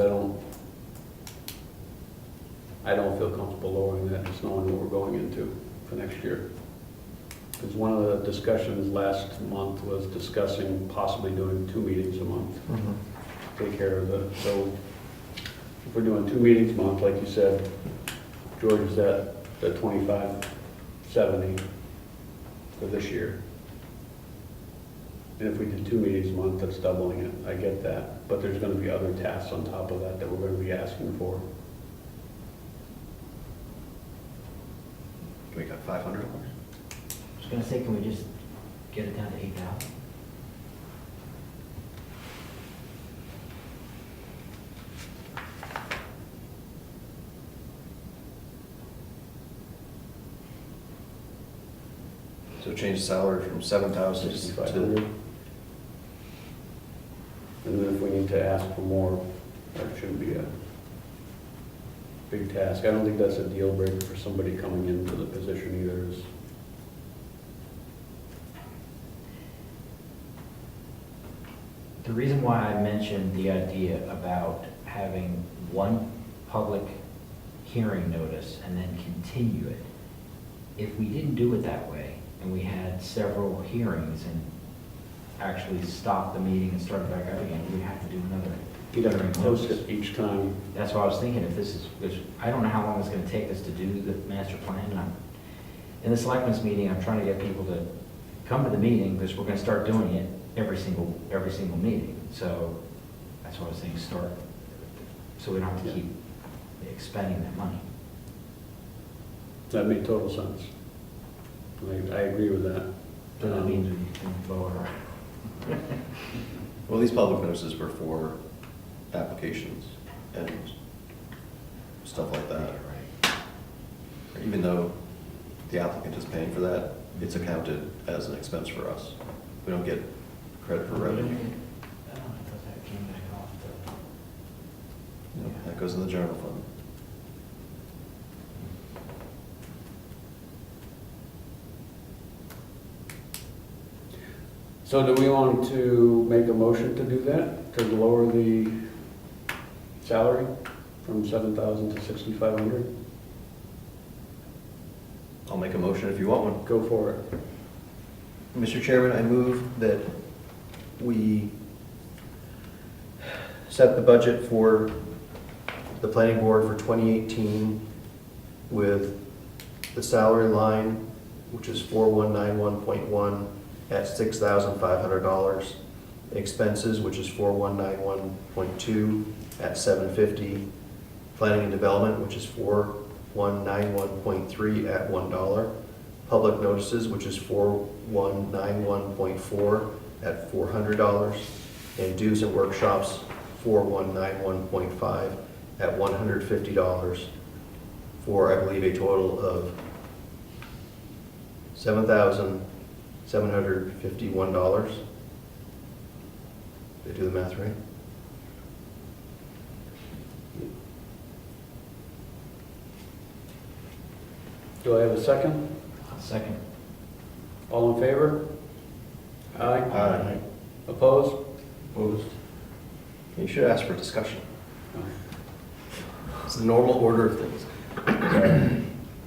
S1: I don't feel comfortable lowering that, just knowing what we're going into for next year. Because one of the discussions last month was discussing possibly doing 2 meetings a month. Take care of so if we're doing 2 meetings a month, like you said, George is at the 2570 for this year. And if we did 2 meetings a month, that's doubling it. I get that. But there's going to be other tasks on top of that that we're going to be asking for.
S4: We got $500.
S5: I was gonna say, can we just get it down to 8,000?
S4: So change the salary from 7,000 to
S1: 6,500. And then if we need to ask for more, that shouldn't be a big task. I don't think that's a deal breaker for somebody coming into the position either.
S5: The reason why I mentioned the idea about having one public hearing notice and then continue it, if we didn't do it that way, and we had several hearings and actually stopped the meeting and started back up again, we'd have to do another
S1: You'd have
S5: hearing
S1: to post
S5: notice.
S1: it each time.
S5: That's why I was thinking, if this is, I don't know how long it's gonna take us to do the master plan, and in the selectmen's meeting, I'm trying to get people to come to the meeting, because we're gonna start doing it every single meeting, so that's why I was saying start, so we don't have to
S1: Yeah.
S5: keep expending that money.
S1: That made total sense. I agree with that.
S5: So that means we can lower our.
S4: Well, these public notices were for applications and stuff like that. Even though the applicant is paying for that, it's accounted as an expense for us. We don't get credit for revenue.
S5: I don't know, I thought that came back off the.
S4: That goes in the general fund.
S1: So do we want to make a motion to do that, to lower the salary from 7,000 to 6,500?
S4: I'll make a motion if you want one.
S1: Go for it.
S4: Mr. Chairman, I move that we set the budget for the planning board for 2018 with the salary line, which is 4191.1 at $6,500. Expenses, which is 4191.2 at $750. Planning and development, which is 4191.3 at $1. Public notices, which is 4191.4 at $400. And dues and workshops, 4191.5 at $150, for, I believe, a total of $7,751. Did I do the math right?
S1: Do I have a second?
S5: Second.
S1: All in favor? Aye.
S4: Aye.
S1: Opposed?
S6: Opposed?
S4: You should ask for discussion. It's the normal order of things.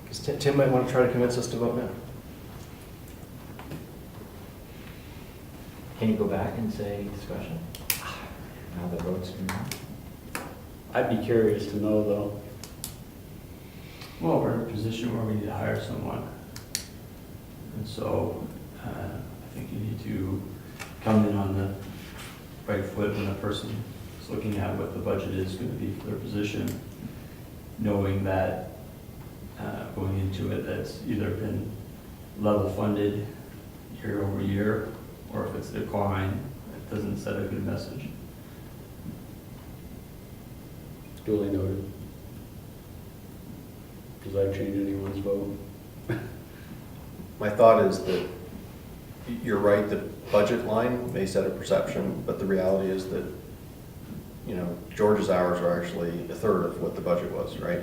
S4: Because Tim might want to try to convince us to vote no.
S5: Can you go back and say discussion? Now the vote's been done.
S1: I'd be curious to know, though.
S6: Well, we're in a position where we need to hire someone. And so I think you need to come in on the right foot when a person is looking at what the budget is going to be for their position, knowing that going into it, that's either been level funded year over year, or if it's decline, it doesn't set a good message.
S1: Duly noted. Does that change anyone's vote?
S4: My thought is that you're right, the budget line may set a perception, but the reality is that, you know, George's hours are actually a third of what the budget was, right?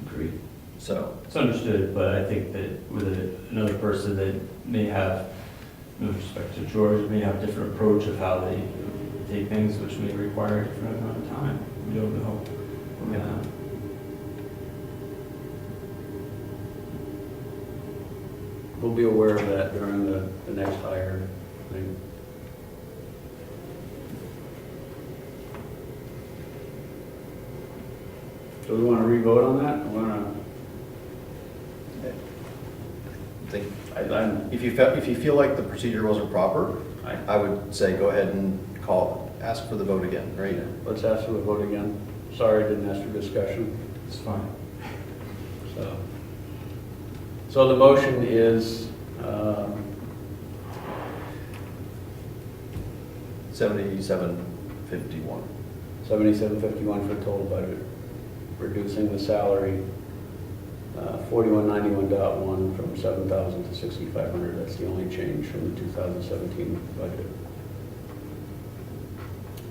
S6: Agreed.
S4: So,
S6: It's understood, but I think that with another person that may have, with respect to George, may have a different approach of how they take things, which may require a different amount of time. We don't know.
S1: we'll be aware of that during the next hire thing. So we want to re-vote on that? We want
S4: Think,
S1: to,
S4: if you feel like the procedure wasn't proper, I would say go ahead and ask for the vote again, right?
S1: let's ask for the vote again. Sorry, didn't ask for discussion.
S6: It's fine.
S1: So the motion is,
S4: 7751.
S1: 7751 for total budget, reducing the salary 4191.1 from 7,000 to 6,500. That's the only change from the 2017 budget.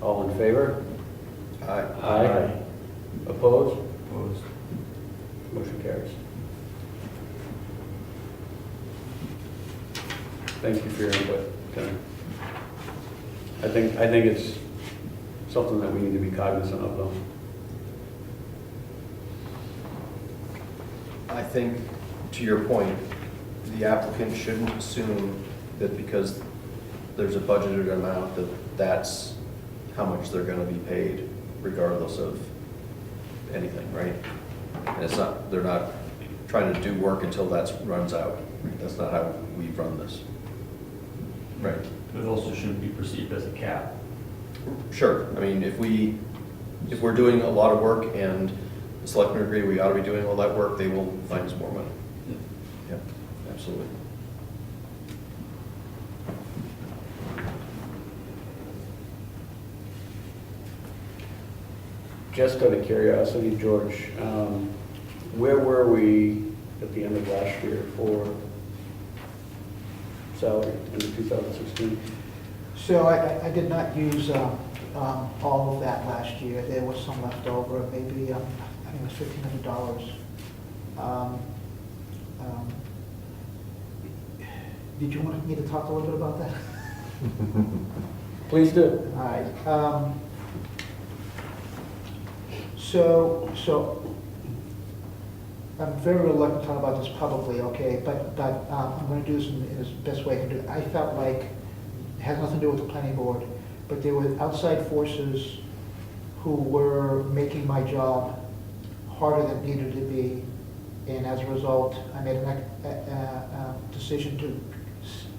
S1: All in favor?
S4: Aye.
S1: Aye. Opposed?
S6: Opposed.
S1: Motion carries. Thank you for your input, Ken. I think it's something that we need to be cognizant of, though.
S4: I think, to your point, the applicant shouldn't assume that because there's a budgeted amount that that's how much they're going to be paid, regardless of anything, right? And it's not, they're not trying to do work until that runs out. Right? That's not how we run this. Right.
S6: But it also shouldn't be perceived as a cap.
S4: Sure. I mean, if we're doing a lot of work and the selectmen agree we ought to be doing all that work, they will find us more money. Yeah, absolutely.
S1: Just out of curiosity, George, where were we at the end of last year for salary in 2016?
S3: So I did not use all of that last year. There was some left over, maybe, I think it was $1,500. Did you want me to talk a little bit about that?
S1: Please do.
S3: All right. So I'm very reluctant to talk about this publicly, okay, but I'm going to do this in the best way I can do it. I felt like it has nothing to do with the planning board, but there were outside forces who were making my job harder than it needed to be, and as a result, I made a decision to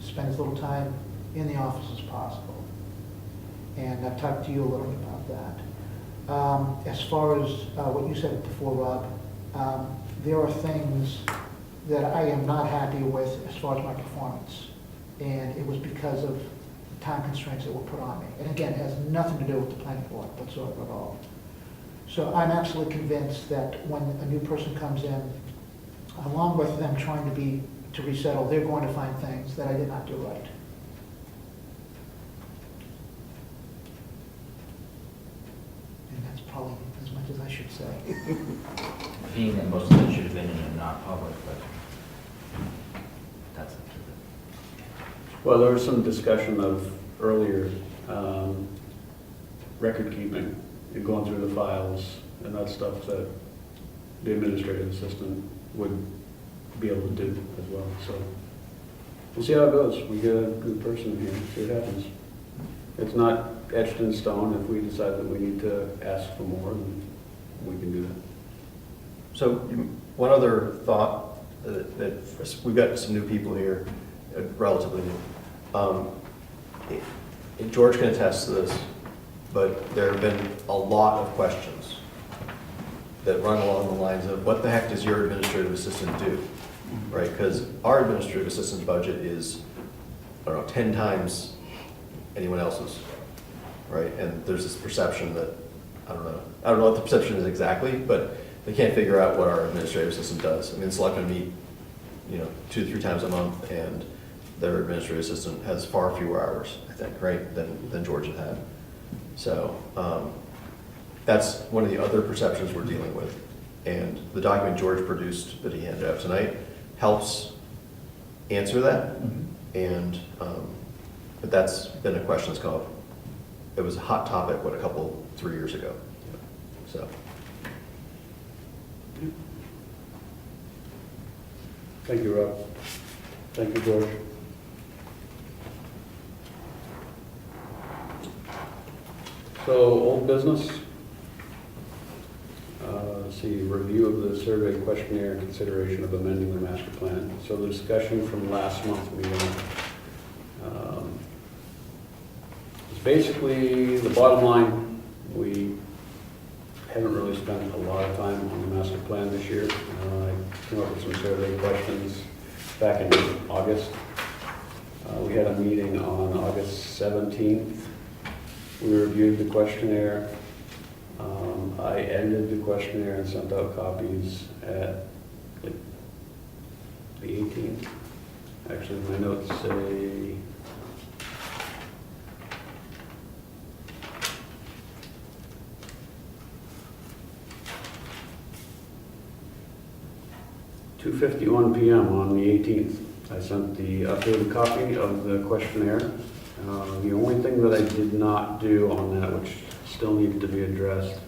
S3: spend as little time in the office as possible. And I've talked to you a little bit about that. As far as what you said before, Rob, there are things that I am not happy with as far as my performance. And it was because of the time constraints that were put on me. And again, it has nothing to do with the planning board whatsoever at all. So I'm absolutely convinced that when a new person comes in, along with them trying to resettle, they're going to find things that I did not do right. And that's probably as much as I should say.
S5: Being that most of it should have been in a non-public, but that's up to them.
S1: Well, there was some discussion of earlier record keeping and going through the files and that stuff that the administrative assistant would be able to do as well. So we'll see how it goes. We get a good person here, see what happens. It's not etched in stone. If we decide that we need to ask for more, then we can do that.
S4: So one other thought, that we've got some new people here, relatively new. And George can attest to this, but there have been a lot of questions that run along the lines of, what the heck does your administrative assistant do? Right, because our administrative assistant's budget is, I don't know, 10 times anyone else's, right? And there's this perception that, I don't know what the perception is exactly, but they can't figure out what our administrative assistant does. I mean, selectmen meet, 2 to 3 times a month, and their administrative assistant has far fewer hours, I think, right, than George had. So that's one of the other perceptions we're dealing with. And the document George produced that he handed out tonight helps answer that. And but that's been a question that's come up. It was a hot topic, 3 years ago. So.
S1: Thank you, Rob. Thank you, George. So, old business. Let's see, review of the survey questionnaire, consideration of amending the master plan. So the discussion from last month's meeting is basically the bottom line. We haven't really spent a lot of time on the master plan this year. I came up with some survey questions back in August. We had a meeting on August 17th. We reviewed the questionnaire. I edited the questionnaire and sent out copies at like the 18th. Actually, my notes say (2:51 p.m. on the 18th). I sent the updated copy of the questionnaire. The only thing that I did not do on that, which still needs to be addressed,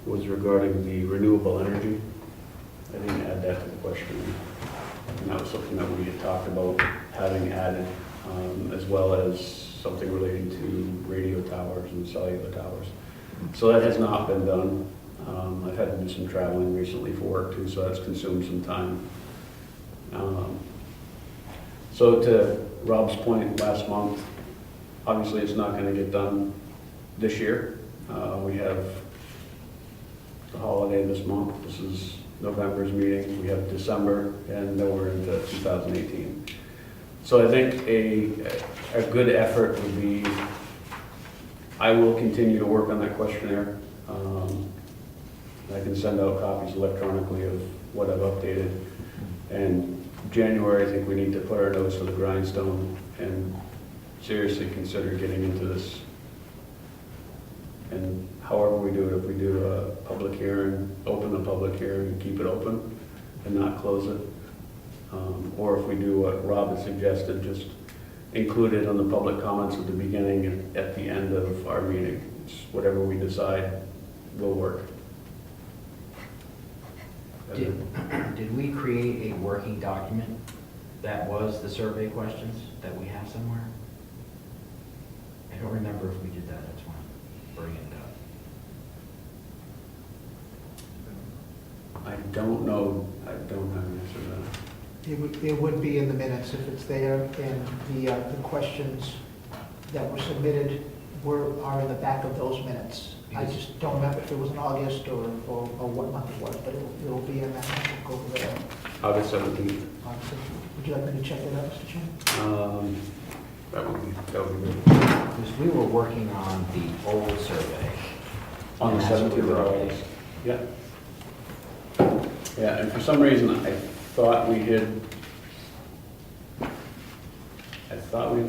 S1: was regarding the renewable energy. I didn't add that to the questionnaire. And that was something that we had talked about having added, as well as something relating to radio towers and cellular towers. So that has not been done. I've had to do some traveling recently for work too, so that's consumed some time. So to Rob's point last month, obviously it's not going to get done this year. We have the holiday this month. This is November's meeting. We have December, and then we're into 2018. So I think a good effort would be, I will continue to work on that questionnaire. I can send out copies electronically of what I've updated. And January, I think we need to put our nose to the grindstone and seriously consider getting into this. And however we do it, if we do a public hearing, open the public hearing and keep it open and not close it. Or if we do what Rob had suggested, just include it on the public comments at the beginning and at the end of our meeting. It's whatever we decide will work.
S5: Did we create a working document that was the survey questions that we have somewhere? I don't remember if we did that, that's why I'm bringing it up.
S1: I don't know, I don't have an answer to that.
S3: It would be in the minutes if it's there, and the questions that were submitted are in the back of those minutes. I just don't remember if it was in August or what month it was, but it'll be in that book over there.
S1: August 17th.
S3: Would you like me to check that out, Mr. Chairman?
S1: That would be good.
S5: Because we were working on the old survey.
S1: On the
S5: And that's what
S1: 17th
S5: we
S1: of
S5: were
S1: August. Yeah. Yeah, and for some reason, I thought we had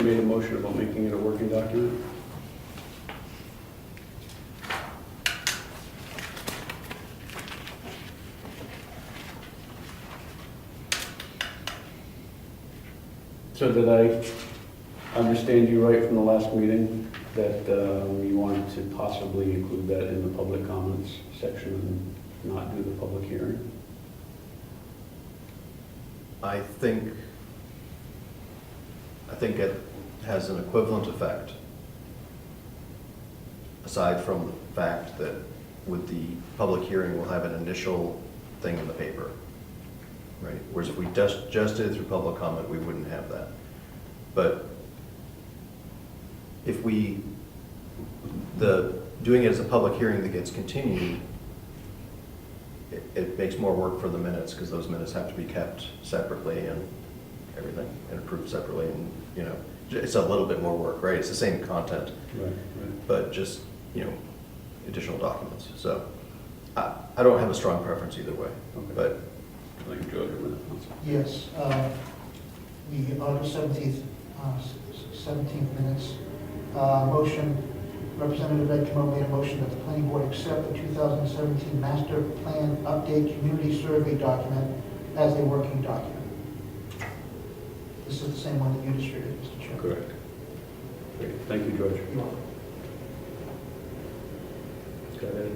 S1: made a motion about making it a working document. So did I understand you right from the last meeting that you wanted to possibly include that in the public comments section and not do the public hearing?
S4: I think it has an equivalent effect, aside from the fact that with the public hearing, we'll have an initial thing in the paper, right? Whereas if we just did it through public comment, we wouldn't have that. But if doing it as a public hearing that gets continued, it makes more work for the minutes, because those minutes have to be kept separately and everything, and approved separately, and, you know, it's a little bit more work, right? It's the same content,
S1: Right.
S4: but just, you know, additional documents. So I don't have a strong preference either way,
S1: Okay.
S4: but
S1: Like George, a minute.
S3: Yes, the August 17th, 17th minutes, motion, Representative Ed Comeau made a motion that the planning board accept the 2017 master plan update community survey document as a working document. This is the same one that you distributed, Mr. Chairman.
S1: Correct. Great. Thank you, George.
S3: You're welcome.
S1: Got it.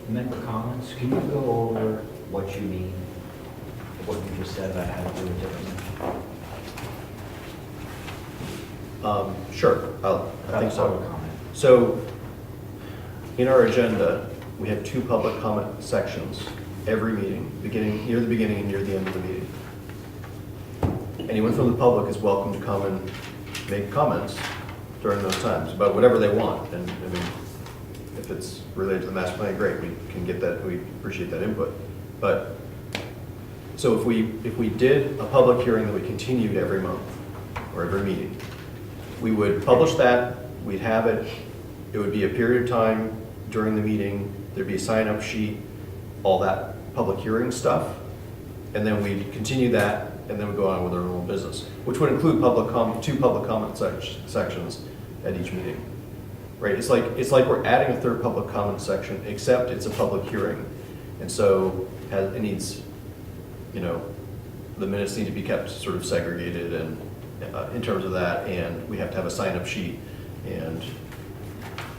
S5: Member comments, can you go over what you mean what you just said about how to do it differently?
S4: Sure, I think
S5: Public
S4: so.
S5: comment.
S4: So, in our agenda, we have 2 public comment sections every meeting, near the beginning and near the end of the meeting. Anyone from the public is welcome to come and make comments during those times about whatever they want. And I mean, if it's related to the master plan, great, we can get that, we appreciate that input. But, so if we did a public hearing that we continued every month or every meeting, we would publish that, we'd have it, it would be a period of time during the meeting, there'd be a sign-up sheet, all that public hearing stuff, and then we'd continue that, and then we'd go on with our normal business, which would include 2 public comment sections at each meeting. Right, it's like we're adding a 3rd public comment section, except it's a public hearing. And so it needs, you know, the minutes need to be kept sort of segregated and in terms of that, and we have to have a sign-up sheet, and,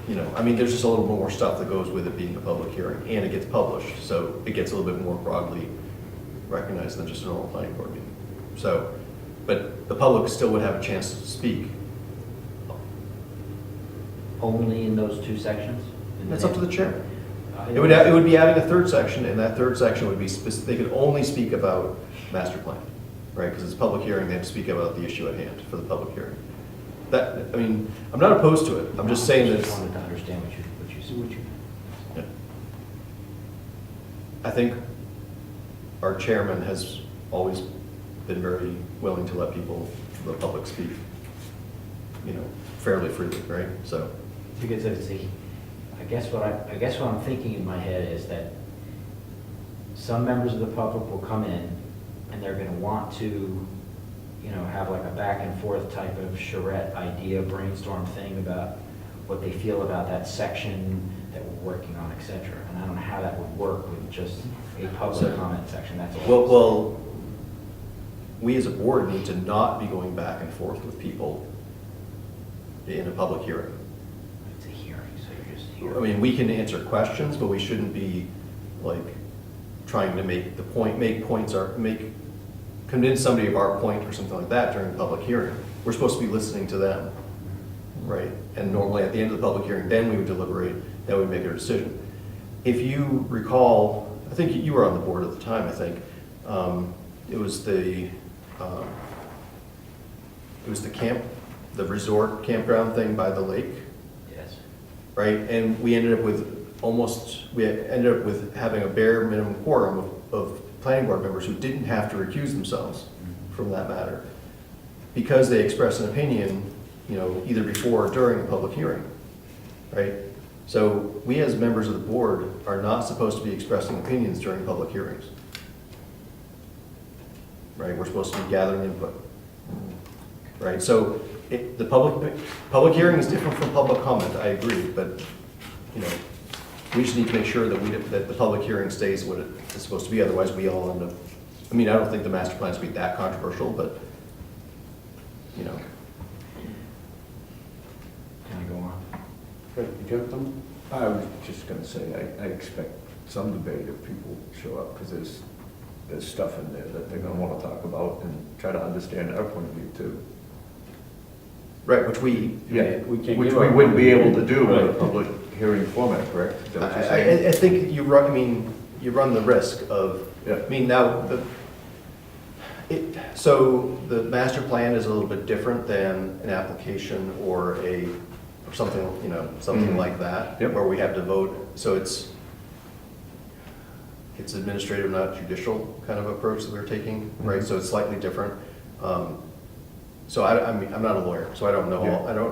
S4: you know, I mean, there's just a little more stuff that goes with it being a public hearing, and it gets published, so it gets a little bit more broadly recognized than just a normal planning board meeting. So, but the public still would have a chance to speak.
S5: Only in those 2 sections?
S4: That's up to the chair. It would be adding a 3rd section, and that 3rd section would be, they could only speak about master plan, right? Because it's a public hearing, they have to speak about the issue at hand for the public hearing. That, I mean, I'm not opposed to it, I'm just saying that
S5: I
S4: it's,
S5: just wanted to understand what you said.
S4: yeah. I think our chairman has always been very willing to let people, the public speak, you know, fairly freely, right? So,
S5: Because I guess what I'm thinking in my head is that some members of the public will come in and they're gonna want to, you know, have like a back and forth type of charrette idea, brainstorm thing about what they feel about that section that we're working on, et cetera. And I don't know how that would work with just a public comment section, that's all.
S4: well, we as a board need to not be going back and forth with people in a public hearing.
S5: It's a hearing, so you're just
S4: I
S5: hearing.
S4: mean, we can answer questions, but we shouldn't be like trying to make the point, convince somebody of our point or something like that during the public hearing. We're supposed to be listening to them, right? And normally at the end of the public hearing, then we would deliberate, then we'd make our decision. If you recall, I think you were on the board at the time, I think, it was the the resort campground thing by the lake,
S5: Yes.
S4: right? And we ended up with having a bare minimum quorum of planning board members who didn't have to recuse themselves from that matter because they expressed an opinion, you know, either before or during a public hearing, right? So we as members of the board are not supposed to be expressing opinions during public hearings, right? We're supposed to be gathering input, right? So the public hearing is different from public comment, I agree, but, you know, we just need to make sure that the public hearing stays what it is supposed to be, otherwise we all end up, I mean, I don't think the master plan's be that controversial, but, you know.
S5: Can I go on?
S1: Right, did you have something?
S2: I was just gonna say, I expect some debate if people show up, because there's stuff in there that they're gonna wanna talk about and try to understand our point of view too.
S4: Right, which we,
S1: We can't
S2: Which
S1: give
S2: we
S1: our-
S2: wouldn't be able to do in a
S1: Right.
S2: public hearing format, correct? Is that what you're saying?
S4: I think you run the risk of,
S2: Yeah.
S4: I mean, now, so the master plan is a little bit different than an application or something, you know, something
S2: Mhm.
S4: like that.
S2: Yep.
S4: Where we have to vote, so it's administrative, not judicial kind of approach that we're taking, right?
S2: Mhm.
S4: So it's slightly different. So I mean, I'm not a lawyer, so I don't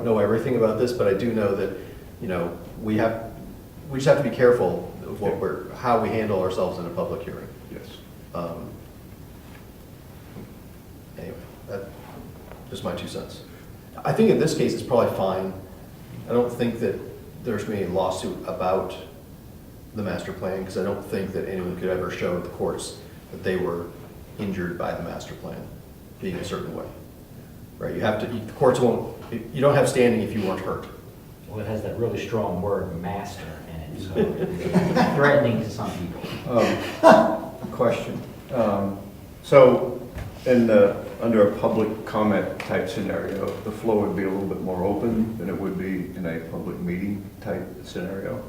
S4: know everything about this, but I do know that, you know, we just have to be careful of how we handle ourselves in a public hearing.
S2: Yes.
S4: Anyway, that's just my 2 cents. I think in this case, it's probably fine. I don't think that there's going to be a lawsuit about the master plan, because I don't think that anyone could ever show the courts that they were injured by the master plan being a certain way. Right, the courts won't, you don't have standing if you weren't hurt.
S5: Well, it has that really strong word, master, in it, so it's threatening to some people.
S2: Question. So, under a public comment type scenario, the flow would be a little bit more open than it would be in a public meeting type scenario?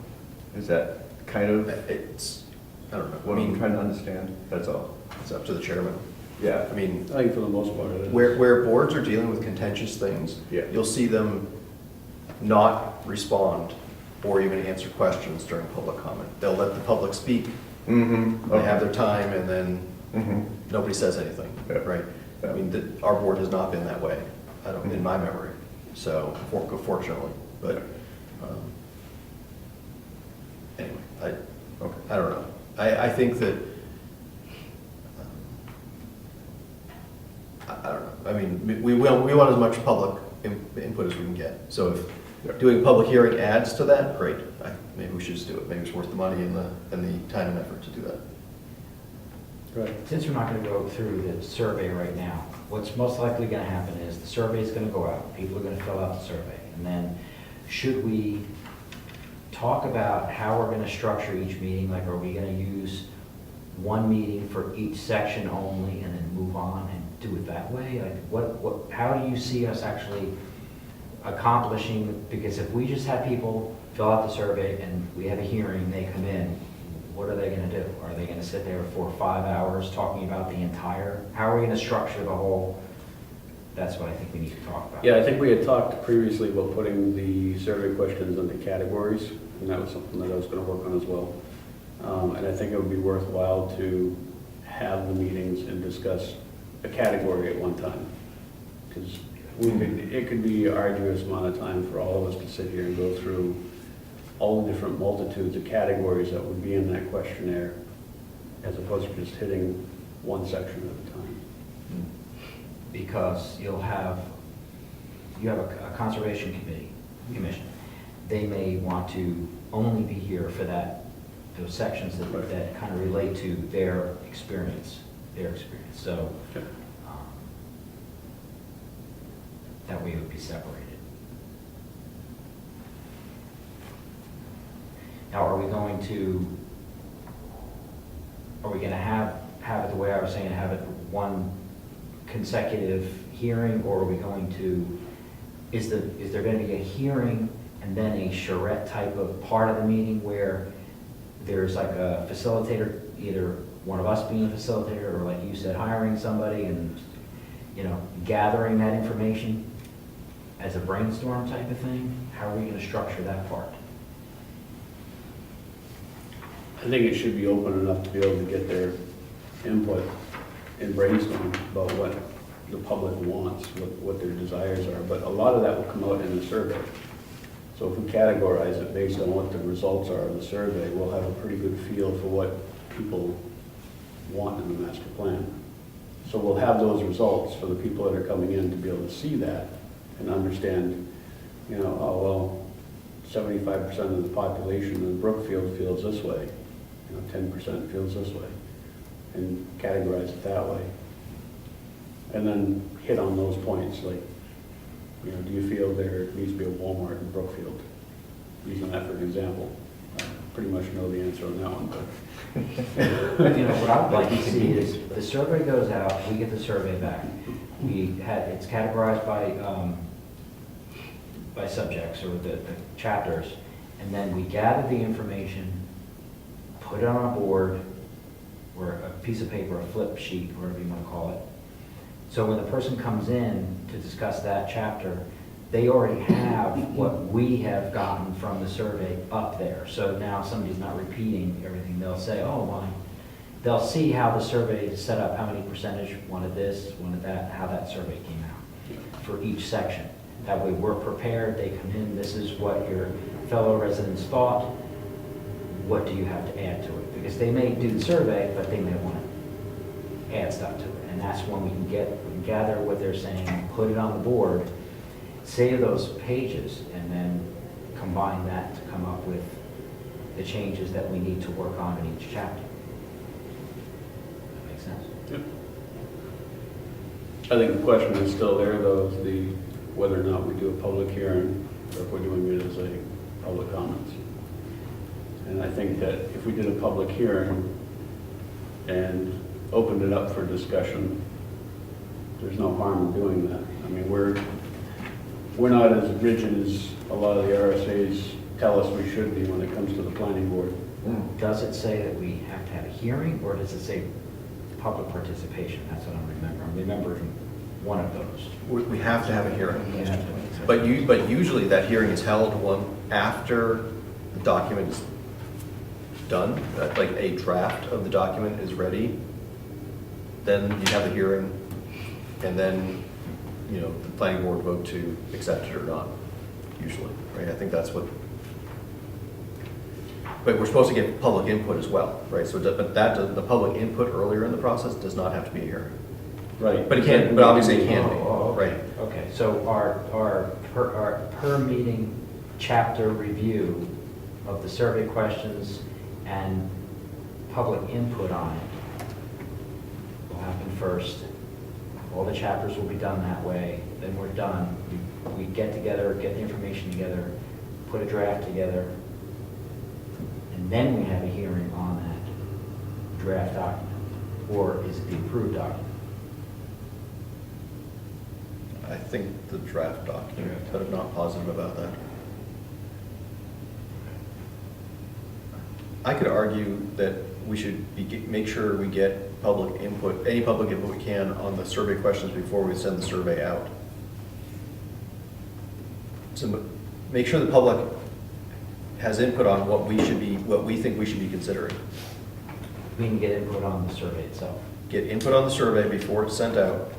S2: Is that kind of
S4: It's, I don't know,
S2: what I'm trying to understand? That's all.
S4: it's up to the chairman.
S2: Yeah.
S4: I mean,
S1: I think for the most part it is.
S4: where boards are dealing with contentious things,
S2: Yeah.
S4: you'll see them not respond or even answer questions during public comment. They'll let the public speak,
S2: Mm-hmm.
S4: they have their time, and then
S2: Mm-hmm.
S4: nobody says anything,
S2: Yeah.
S4: right?
S2: Yeah.
S4: I mean, our board has not been that way, I don't, in my memory, so, fortunately, but, anyway,
S2: Okay.
S4: I don't know. I think that, I don't know, I mean, we want as much public input as we can get. So
S2: Yeah.
S4: if doing a public hearing adds to that, great. Maybe we should just do it. Maybe it's worth the money and the time and effort to do that.
S1: Right.
S5: Since we're not going to go through the survey right now, what's most likely going to happen is the survey is going to go out, people are going to fill out the survey, and then should we talk about how we're going to structure each meeting? Like, are we going to use one meeting for each section only and then move on and do it that way? Like, how do you see us actually accomplishing? Because if we just have people fill out the survey and we have a hearing, they come in, what are they going to do? Are they going to sit there for 5 hours talking about the entire, how are we going to structure the whole? That's what I think we need to talk about.
S1: Yeah, I think we had talked previously about putting the survey questions into categories, and that was something that I was going to work on as well. And I think it would be worthwhile to have the meetings and discuss a category at one time. Because it could be an arduous amount of time for all of us to sit here and go through all the different multitudes of categories that would be in that questionnaire, as opposed to just hitting one section at a time.
S5: Because you have a conservation commission. They may want to only be here for those sections that kind of relate to their experience. So
S1: Okay.
S5: that way it would be separated. Now, are we going to have it the way I was saying, have it one consecutive hearing, or are we going to, is there going to be a hearing and then a charrette type of part of the meeting where there's like a facilitator, either one of us being a facilitator, or like you said, hiring somebody and, gathering that information as a brainstorm type of thing? How are we going to structure that part?
S1: I think it should be open enough to be able to get their input and brainstorm about what the public wants, what their desires are. But a lot of that will come out in the survey. So if we categorize it based on what the results are of the survey, we'll have a pretty good feel for what people want in the master plan. So we'll have those results for the people that are coming in to be able to see that and understand, 75% of the population in Brookfield feels this way, 10% feels this way, and categorize it that way. And then hit on those points, like, do you feel there needs to be a Walmart in Brookfield? Using that for an example. I pretty much know the answer on that one, but.
S5: What I would like to see is the survey goes out, we get the survey back. It's categorized by subjects or the chapters, and then we gather the information, put it on a board or a piece of paper, a flip sheet, whatever you want to call it. So when the person comes in to discuss that chapter, they already have what we have gotten from the survey up there. So now somebody's not repeating everything. They'll say, oh, well, they'll see how the survey is set up, how many percentage wanted this, wanted that, how that survey came out for each section. That way we're prepared, they come in, this is what your fellow residents thought, what do you have to add to it? Because they may do the survey, but they may want to add stuff to it. And that's when we can gather what they're saying, put it on the board, save those pages, and then combine that to come up with the changes that we need to work on in each chapter. That makes sense?
S1: Yep. I think the question is still there, though, is whether or not we do a public hearing, or if we're doing it as a public comments. And I think that if we did a public hearing and opened it up for discussion, there's no harm in doing that. I mean, we're not as rigid as a lot of the RSAs tell us we should be when it comes to the planning board.
S5: Does it say that we have to have a hearing, or does it say public participation? That's what I'm remembering one of those.
S4: We have to have a hearing.
S5: Yeah.
S4: But usually that hearing is held after the document is done, like a draft of the document is ready. Then you have the hearing, and then, the planning board vote to accept it or not, usually, right? I think that's what, but we're supposed to get public input as well, right? So, the public input earlier in the process does not have to be a hearing.
S1: Right.
S4: But it can, but obviously it can be,
S5: Okay.
S4: right?
S5: Okay, so our per meeting chapter review of the survey questions and public input on it will happen first. All the chapters will be done that way, then we're done. We get together, get the information together, put a draft together, and then we have a hearing on that draft document, or is it the approved document?
S4: I think the draft document, but I'm not positive about that. I could argue that we should make sure we get public input, any public input we can on the survey questions before we send the survey out. So make sure the public has input on what we think we should be considering.
S5: We can get input on the survey itself.
S4: Get input on the survey before it's sent out.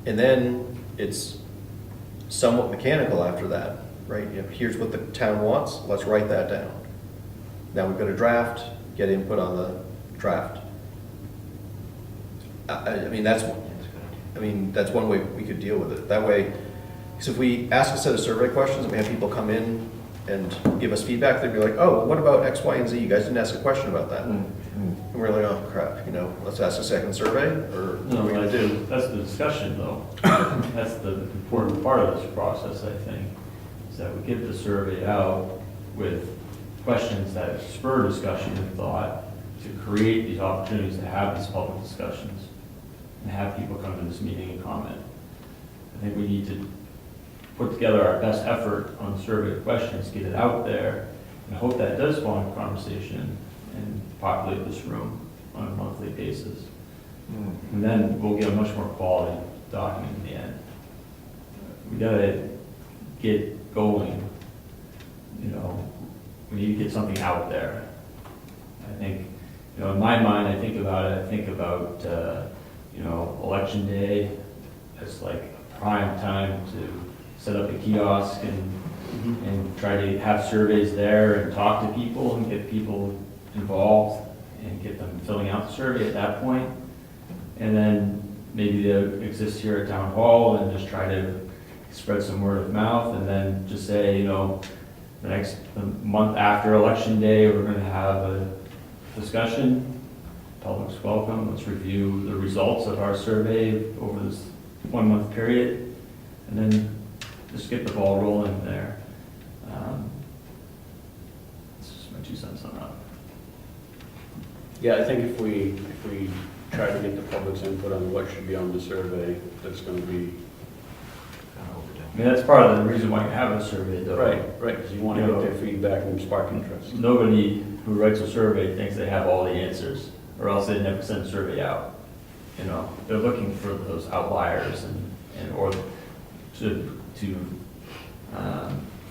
S4: And then it's somewhat mechanical after that, right? Here's what the town wants, let's write that down. Now we've got a draft, get input on the draft. I mean, that's one way we could deal with it. That way, because if we ask a set of survey questions and we have people come in and give us feedback, they'd be like, oh, what about X, Y, and Z? You guys didn't ask a question about that. And we're like, oh crap, let's ask a second survey, or what are we gonna do?
S6: That's the discussion, though. That's the important part of this process, I think, is that we get the survey out with questions that spur discussion and thought to create these opportunities to have these public discussions and have people come to this meeting and comment. I think we need to put together our best effort on the survey of questions, get it out there, and hope that does spawn a conversation and populate this room on a monthly basis. And then we'll get a much more quality document in the end. We gotta get going, we need to get something out there. I think, in my mind, I think about election day as like a prime time to set up a kiosk and try to have surveys there and talk to people and get people involved and get them filling out the survey at that point. And then maybe they'll exist here at Town Hall and just try to spread some word of mouth, and then just say, the month after Election Day, we're going to have a discussion. Public's welcome. Let's review the results of our survey over this 1 month period, and then just get the ball rolling there. This is my 2 cents on that.
S1: Yeah, I think if we try to get the public's input on what should be on the survey, that's going to be...
S6: I mean, that's part of the reason why you have a survey, though.
S1: Right, because you want to get their feedback and spark interest.
S6: Nobody who writes a survey thinks they have all the answers, or else they'd never send a survey out. They're looking for those outliers or to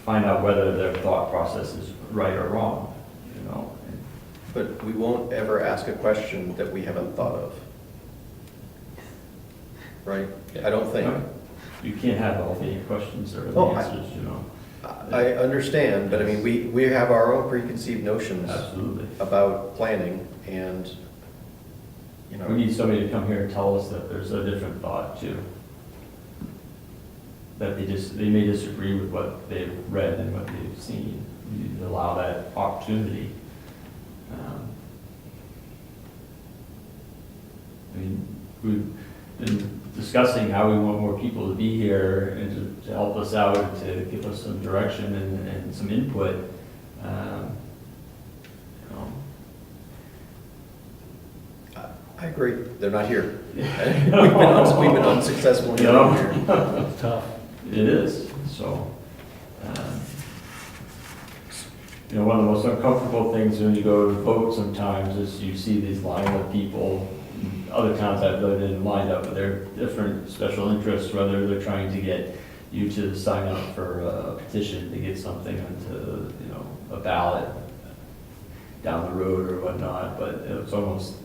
S6: find out whether their thought process is right or wrong.
S4: But we won't ever ask a question that we haven't thought of. Right? I don't think.
S6: You can't have all the questions or the
S4: Oh,
S6: answers,
S4: I understand, but I mean, we have our own preconceived notions
S6: Absolutely.
S4: about planning, and,
S6: We need somebody to come here and tell us that there's a different thought too. That they may disagree with what they've read and what they've seen. We need to allow that opportunity. We've been discussing how we want more people to be here and to help us out, and to give us some direction and some input.
S4: I agree, they're not here. We've been unsuccessful in getting them here.
S1: It's tough.
S6: It is, so. um, You know, one of the most uncomfortable things when you go to vote sometimes is you see these line of people, other towns I've lived in, lined up with their different special interests, whether they're trying to get you to sign up for a petition to get something onto, you know, a ballot down the road or whatnot, but it's almost,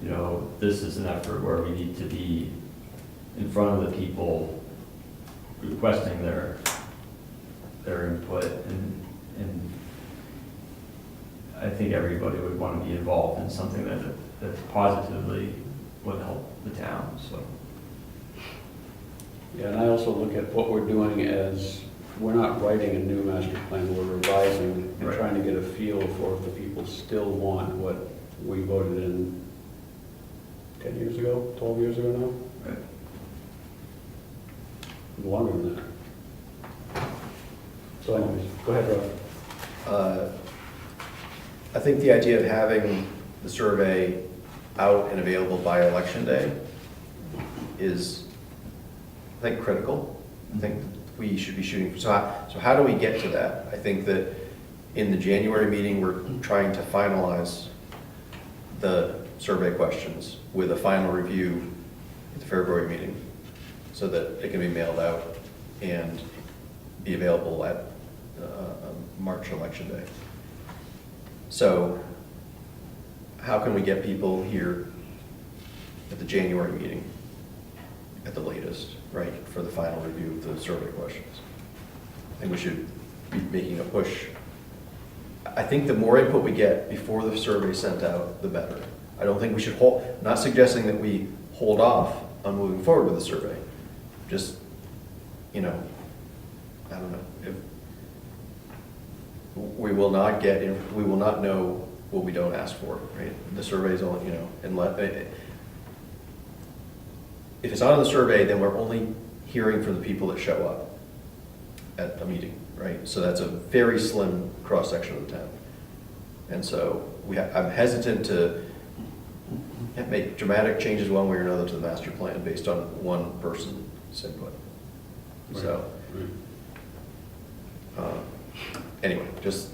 S6: you know, this is an effort where we need to be in front of the people requesting their input, and I think everybody would want to be involved in something that positively would help the town, so.
S1: Yeah, and I also look at what we're doing as, we're not writing a new master plan, we're revising and
S6: Right.
S1: trying to get a feel for if the people still want what we voted in 10 years ago, 12 years ago now?
S6: Right.
S1: Longer than that. So anyways, go ahead, Rob.
S4: I think the idea of having the survey out and available by election day is, I think, critical. I think we should be shooting for, so how do we get to that? I think that in the January meeting, we're trying to finalize the survey questions with a final review at the February meeting so that it can be mailed out and be available at March election day. So how can we get people here at the January meeting at the latest, right, for the final review of the survey questions? I think we should be making a push. I think the more input we get before the survey is sent out, the better. I don't think we should not suggesting that we hold off on moving forward with the survey. Just, you know, I don't know. If we will not know what we don't ask for, right? The survey's only, you know, if it's not on the survey, then we're only hearing from the people that show up at a meeting, right? So that's a very slim cross-section of the town. And so I'm hesitant to make dramatic changes one way or another to the master plan based on one person's input. So, anyway, just,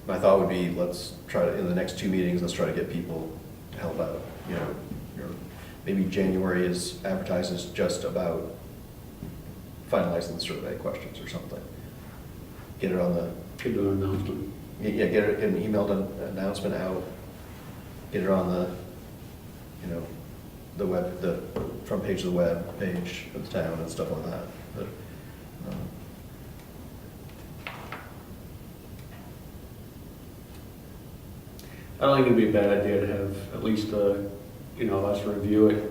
S4: my thought would be, let's try to, in the next 2 meetings, let's try to get people to help out. You know, maybe January is advertised as just about finalizing the survey questions or something. Get it on the,
S1: Could do an announcement.
S4: yeah, get it, an emailed announcement out, get it on the, you know, the web, the front page of the web page of the town and stuff like that. But,
S1: I don't think it'd be a bad idea to have at least, you know, us review it,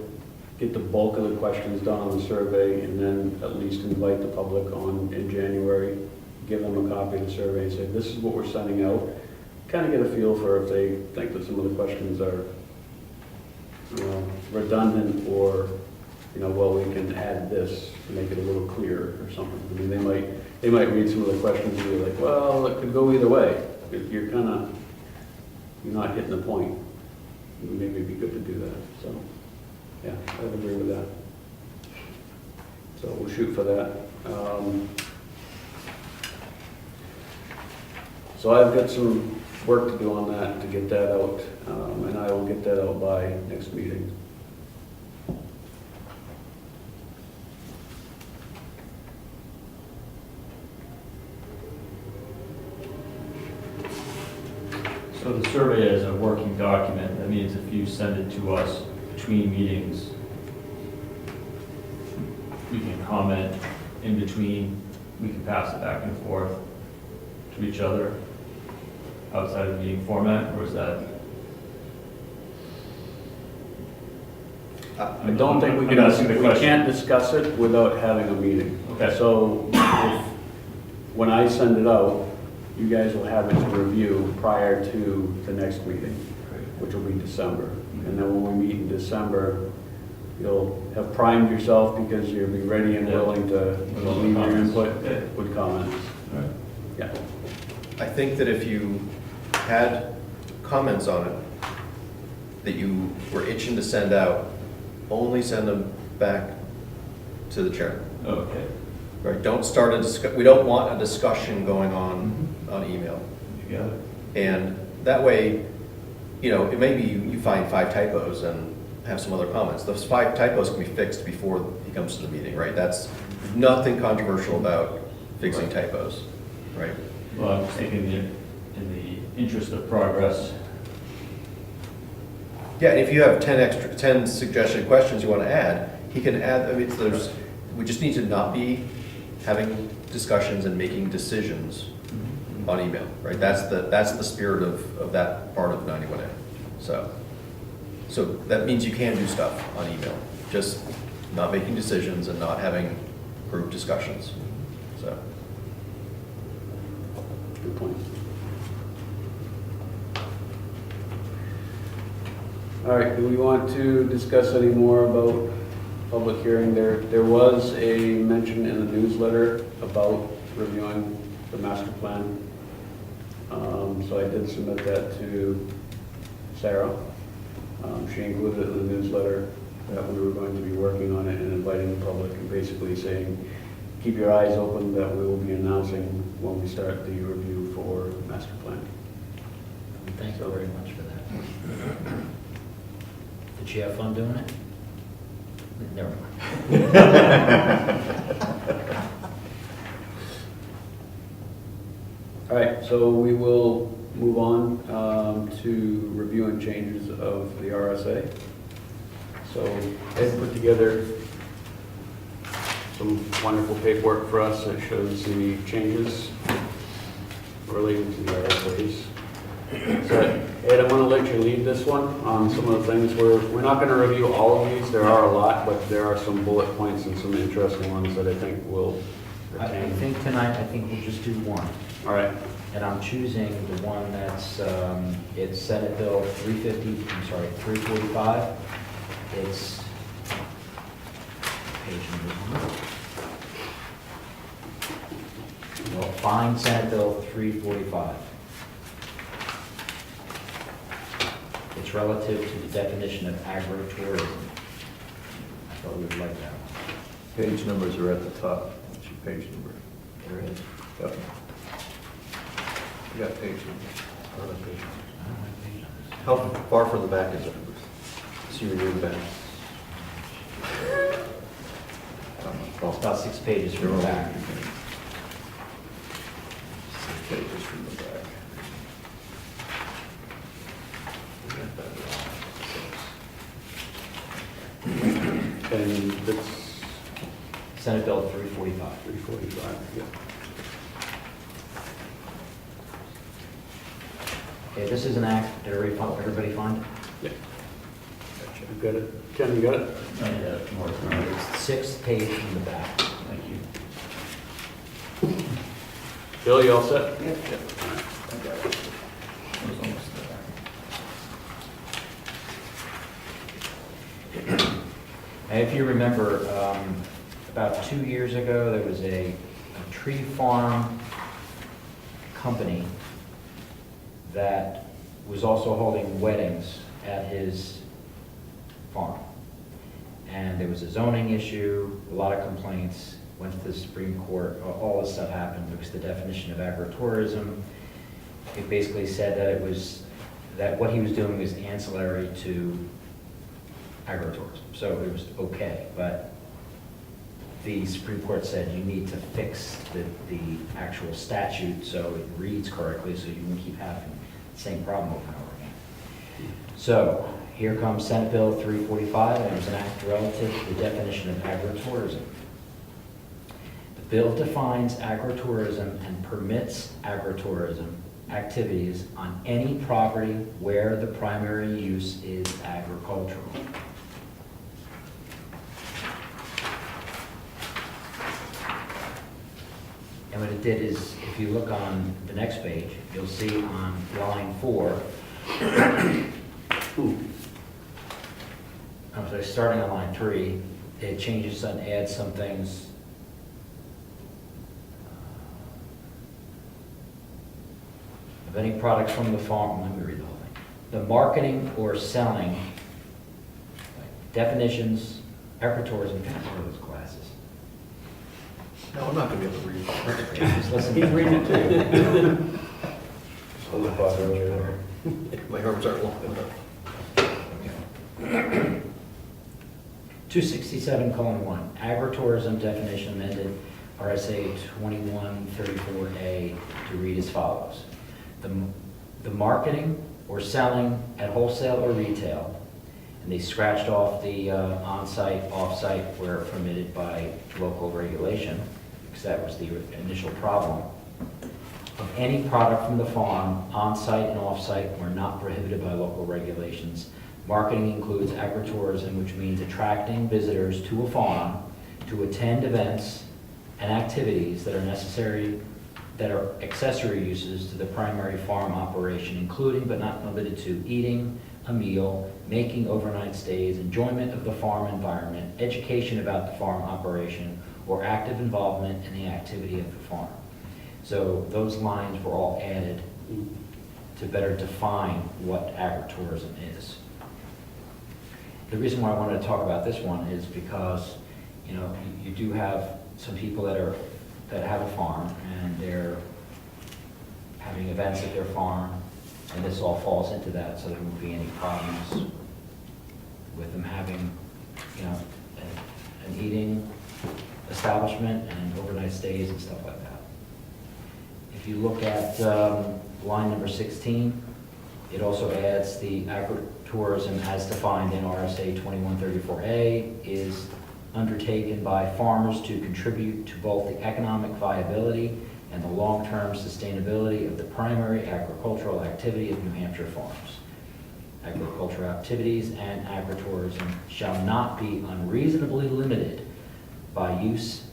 S1: get the bulk of the questions done on the survey, and then at least invite the public on in January, give them a copy of the survey and say, this is what we're sending out. Kind of get a feel for if they think that some of the questions are, you know, redundant, or, you know, well, we can add this to make it a little clearer or something. I mean, they might read some of the questions and be like, well, it could go either way. You're not hitting the point. Maybe it'd be good to do that, so, yeah, I would agree with that. So we'll shoot for that. So I've got some work to do on that, to get that out, and I will get that out by next meeting.
S6: So the survey is a working document. That means if you send it to us between meetings, we can comment in between, we can pass it back and forth to each other outside of meeting format, or is that?
S1: I don't think we
S6: I'm asking the
S1: can, we
S6: question.
S1: can't discuss it without having a meeting.
S6: Okay.
S1: So when I send it out, you guys will have it to review prior to the next meeting, which will be December. And then when we meet in December, you'll have primed yourself because you'll be ready and willing to leave your input with comments.
S6: Right.
S1: Yeah.
S4: I think that if you had comments on it, that you were itching to send out, only send them back to the chairman.
S6: Okay,
S4: Right, don't start we don't want a discussion going on email.
S6: you got it.
S4: And that way, you know, it may be you find 5 typos and have some other comments. Those 5 typos can be fixed before he comes to the meeting, right? That's nothing controversial about fixing typos, right?
S6: Well, I'm thinking in the interest of progress.
S4: Yeah, and if you have 10 suggested questions you want to add, he can add, I mean, we just need to not be having discussions and making decisions on email, right? That's the spirit of that part of 91A. So that means you can do stuff on email, just not making decisions and not having group discussions, so.
S1: Good point. All right, do we want to discuss any more about public hearing? There was a mention in the newsletter about reviewing the master plan. So I did submit that to Sarah. She included it in the newsletter that we were going to be working on it and inviting the public and basically saying, keep your eyes open that we will be announcing when we start the review for master plan.
S5: Thank you very much for that. Did she have fun doing it? Never mind.
S1: All right, so we will move on to reviewing changes of the RSA. So Ed put together some wonderful paperwork for us that shows the changes related to the RSAs. So Ed, I want to let you lead this one on some of the things. We're not going to review all of these. There are a lot, but there are some bullet points and some interesting ones that I think will
S5: I
S1: retain.
S5: think tonight, we'll just do one.
S1: All right.
S5: And I'm choosing the one that's, it's Senate Bill 345. It's page number 1. Well, find Senate Bill 345. It's relative to the definition of agritourism. I thought we would like that one.
S2: Page numbers are at the top. What's your page number?
S5: There it is.
S2: Yep. You got page numbers.
S5: I don't have page numbers.
S4: How far from the back is it? See you near the back.
S5: Well, it's about 6 pages from the back.
S2: 6 pages from the back.
S1: And that's
S5: Senate Bill 345.
S1: 345, yeah.
S5: Okay, this is an act, did everybody find it?
S1: Yeah. You got it? Ken, you got it?
S6: I got more.
S5: It's the 6th page from the back.
S6: Thank you.
S1: Bill, you all set?
S2: Yeah.
S1: All right.
S6: I got it. I was almost there.
S5: And if you remember, about 2 years ago, there was a tree farm company that was also holding weddings at his farm. And there was a zoning issue, a lot of complaints, went to the Supreme Court, all this stuff happened because the definition of agritourism, it basically said that it was, that what he was doing was ancillary to agritourism, so it was okay, but the Supreme Court said you need to fix the actual statute so it reads correctly so you won't keep having the same problem over and over again. So here comes Senate Bill 345, and it's an act relative to the definition of agritourism. The bill defines agritourism and permits agritourism activities on any property where the primary use is agricultural. And what it did is, if you look on the next page, you'll see on line 4, I'm sorry, starting on line 3, it changes and adds some things. Of any products from the farm, let me read the whole thing. the marketing or selling, definitions, agritourism, can I borrow those glasses?
S4: No, I'm not gonna be able to read.
S5: Just listen.
S1: He's reading it too. Hold the bottle over there.
S4: My arms aren't long enough.
S5: 267:1, agritourism definition amended, RSA 2134A to read as follows. The marketing or selling at wholesale or retail, and they scratched off the on-site, off-site where permitted by local regulation, because that was the initial problem. Of any product from the farm, on-site and off-site, were not prohibited by local regulations. Marketing includes agritourism, which means attracting visitors to a farm to attend events and activities that are necessary, that are accessory uses to the primary farm operation, including but not limited to eating a meal, making overnight stays, enjoyment of the farm environment, education about the farm operation, or active involvement in the activity of the farm. So those lines were all added to better define what agritourism is. The reason why I wanted to talk about this one is because, you know, you do have some people that have a farm and they're having events at their farm, and this all falls into that, so there won't be any problems with them having, you know, an eating establishment and overnight stays and stuff like that. If you look at line number 16, it also adds the agritourism as defined in RSA 2134A is undertaken by farmers to contribute to both the economic viability and the long-term sustainability of the primary agricultural activity of New Hampshire farms. Agricultural activities and agritourism shall not be unreasonably limited by use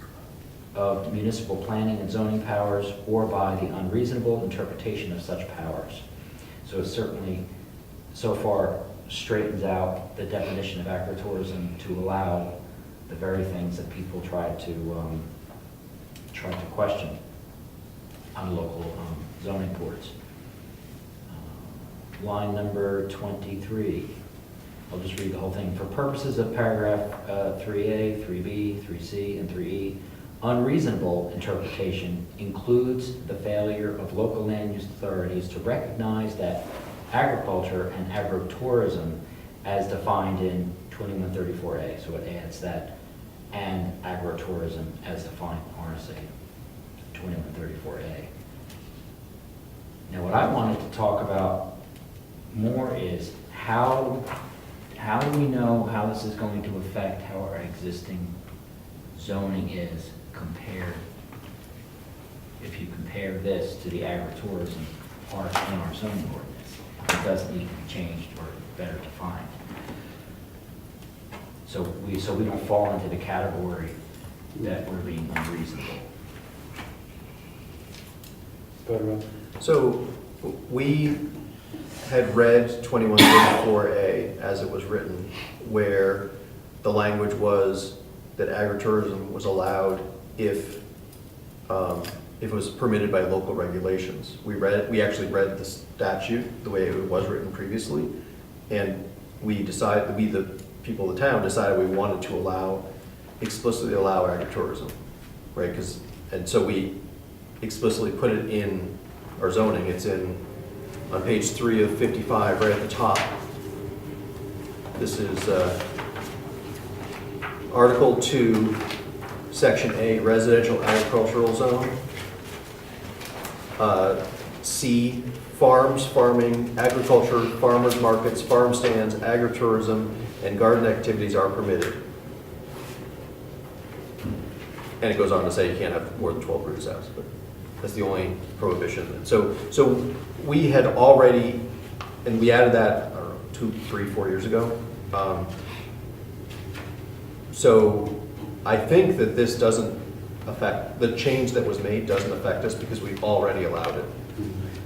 S5: of municipal planning and zoning powers or by the unreasonable interpretation of such powers. So it certainly, so far, straightens out the definition of agritourism to allow the very things that people try to question on local zoning boards. Line number 23. I'll just read the whole thing. For purposes of paragraph 3A, 3B, 3C, and 3E, unreasonable interpretation includes the failure of local land use authorities to recognize that agriculture and agritourism as defined in 2134A. So it adds that, and agritourism as defined in RSA 2134A. Now what I wanted to talk about more is how do we know how this is going to affect how our existing zoning is compared, if you compare this to the agritourism part in our zoning ordinance. It does need to be changed or better defined. So we don't fall into the category that we're being unreasonable.
S1: Go ahead, Rob.
S4: So we had read 2134A as it was written, where the language was that agritourism was allowed if it was permitted by local regulations. We actually read the statute the way it was written previously, and we the people of the town decided we wanted to explicitly allow agritourism, right? And so we explicitly put it in our zoning. It's on page 3 of 55, right at the top. This is Article 2, Section A, Residential Agricultural Zone. C, farms, farming, agriculture, farmers markets, farm stands, agritourism, and garden activities are permitted. And it goes on to say you can't have more than 12 brood sows, but that's the only prohibition. So we had already, and we added that, I don't know, 2, 3, 4 years ago. So I think that this doesn't affect, the change that was made doesn't affect us because we've already allowed it.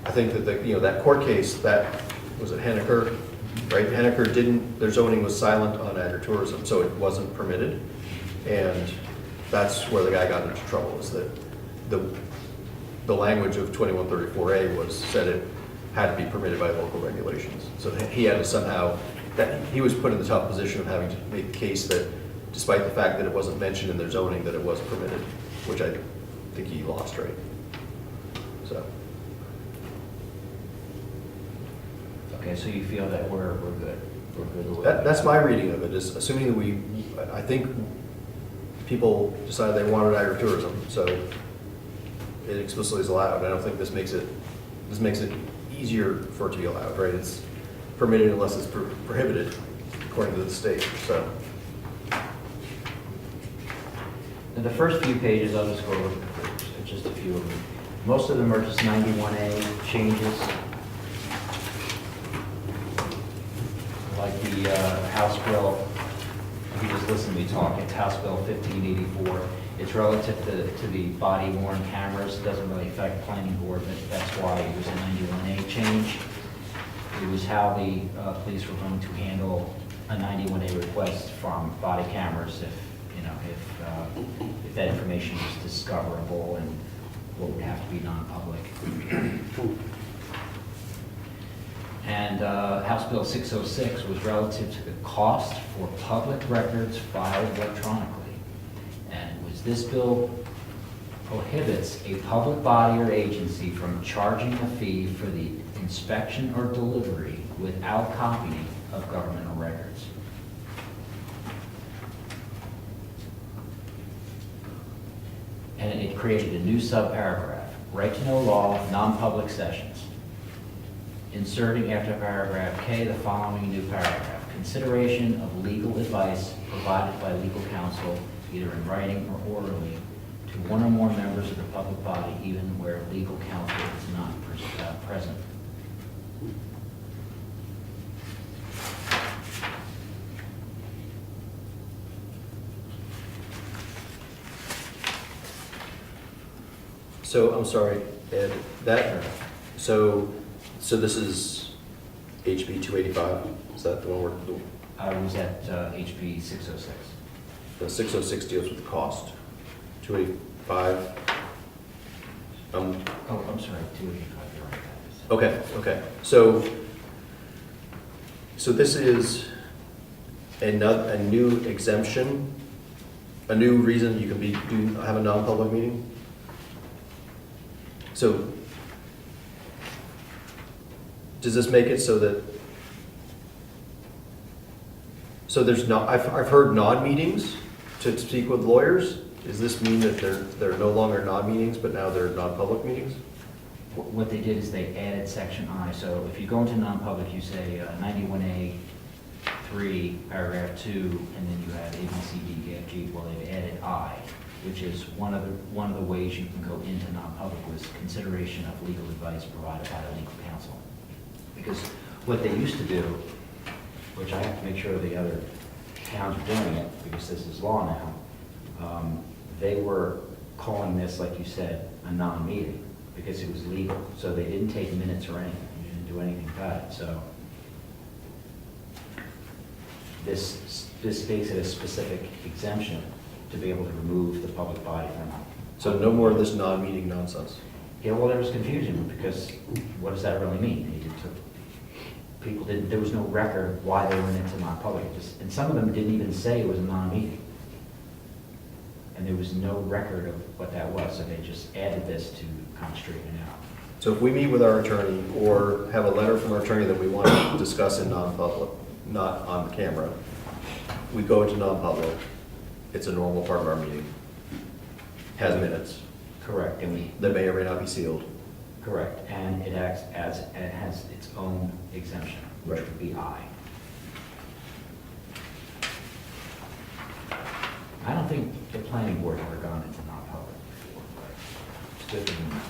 S4: I think that that court case, that was at Henniker, right? Henniker their zoning was silent on agritourism, so it wasn't permitted. And that's where the guy got into trouble, is that the language of 2134A said it had to be permitted by local regulations. So he had to somehow, that he was put in the tough position of having to make a case that despite the fact that it wasn't mentioned in their zoning, that it was permitted, which I think he lost, right? So,
S5: Okay, so you feel that we're good? We're good the way
S4: that's my reading of it, is assuming that I think people decided they wanted agritourism, so it explicitly is allowed. I don't think this makes it easier for it to be allowed, right? It's permitted unless it's prohibited, according to the state, so.
S5: And the first few pages, I'll just go over just a few of them. Most of them are just 91A changes. Like the House Bill, if you just listen to me talk, it's House Bill 1584. It's relative to the body worn cameras. It doesn't really affect planning board, but that's why it was a 91A change. It was how the police were going to handle a 91A request from body cameras if that information was discoverable and what would have to be non-public. And House Bill 606 was relative to the cost for public records filed electronically. And it was this bill prohibits a public body or agency from charging a fee for the inspection or delivery without copying of governmental records. And it created a new subparagraph, right to know law, non-public sessions. Inserting after paragraph K the following new paragraph. Consideration of legal advice provided by legal counsel, either in writing or orally, to one or more members of the public body, even where legal counsel is not present.
S4: So, I'm sorry, Ed, so this is HB 285? Is that the one we're,
S5: I was at HB 606.
S4: the 606 deals with the cost? 285?
S5: Oh, I'm sorry, 285, you're right.
S4: Okay. So this is a new exemption, a new reason you can have a non-public meeting? So does this make it so that, there's not, I've heard non-meetings to speak with lawyers. Does this mean that they're no longer non-meetings, but now they're non-public meetings?
S5: What they did is they added section I. So if you go into non-public, you say 91A 3, paragraph 2, and then you have A, B, C, D, E, F, G. Well, they've added I, which is one of the ways you can go into non-public was consideration of legal advice provided by the legal counsel. Because what they used to do, which I have to make sure the other towns are doing it, because this is law now, they were calling this, like you said, a non-meeting, because it was legal. So they didn't take minutes or anything. You didn't do anything about it. So this makes it a specific exemption to be able to remove the public body from it.
S4: So no more of this non-meeting nonsense?
S5: Yeah, well, there was confusion, because what does that really mean? There was no record why they went into non-public. And some of them didn't even say it was a non-meeting. And there was no record of what that was, so they just added this to kind of straighten it out.
S4: So if we meet with our attorney or have a letter from our attorney that we want to discuss in non-public, not on camera, we go into non-public, it's a normal part of our meeting, has minutes,
S5: Correct, and
S4: that may or may not be sealed.
S5: correct, and it has its own exemption, which would be I. I don't think the planning board ever gone into non-public before, but it's good to know.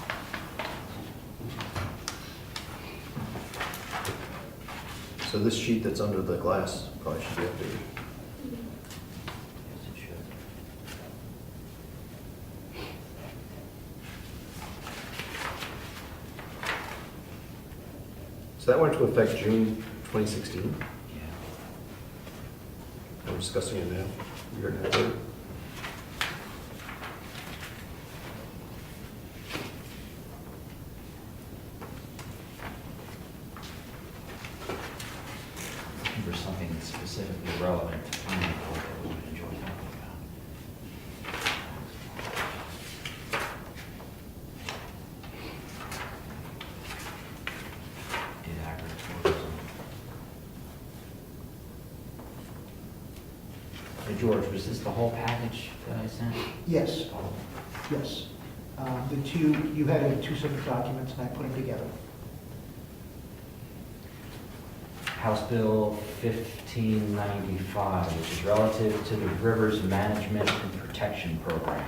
S4: So this sheet that's under the glass probably should be updated.
S5: Yes, it should.
S4: So that went into effect June 2016.
S5: Yeah.
S4: We're discussing it now. Year and a half later.
S5: for something that's specifically relevant to planning board that we would enjoy talking about. Did agritourism. Hey, George, was this the whole package that I sent?
S3: Yes,
S5: Oh,
S3: yes. The two, you had two separate documents, and I put them together.
S5: House Bill 1595, which is relative to the Rivers Management and Protection Program.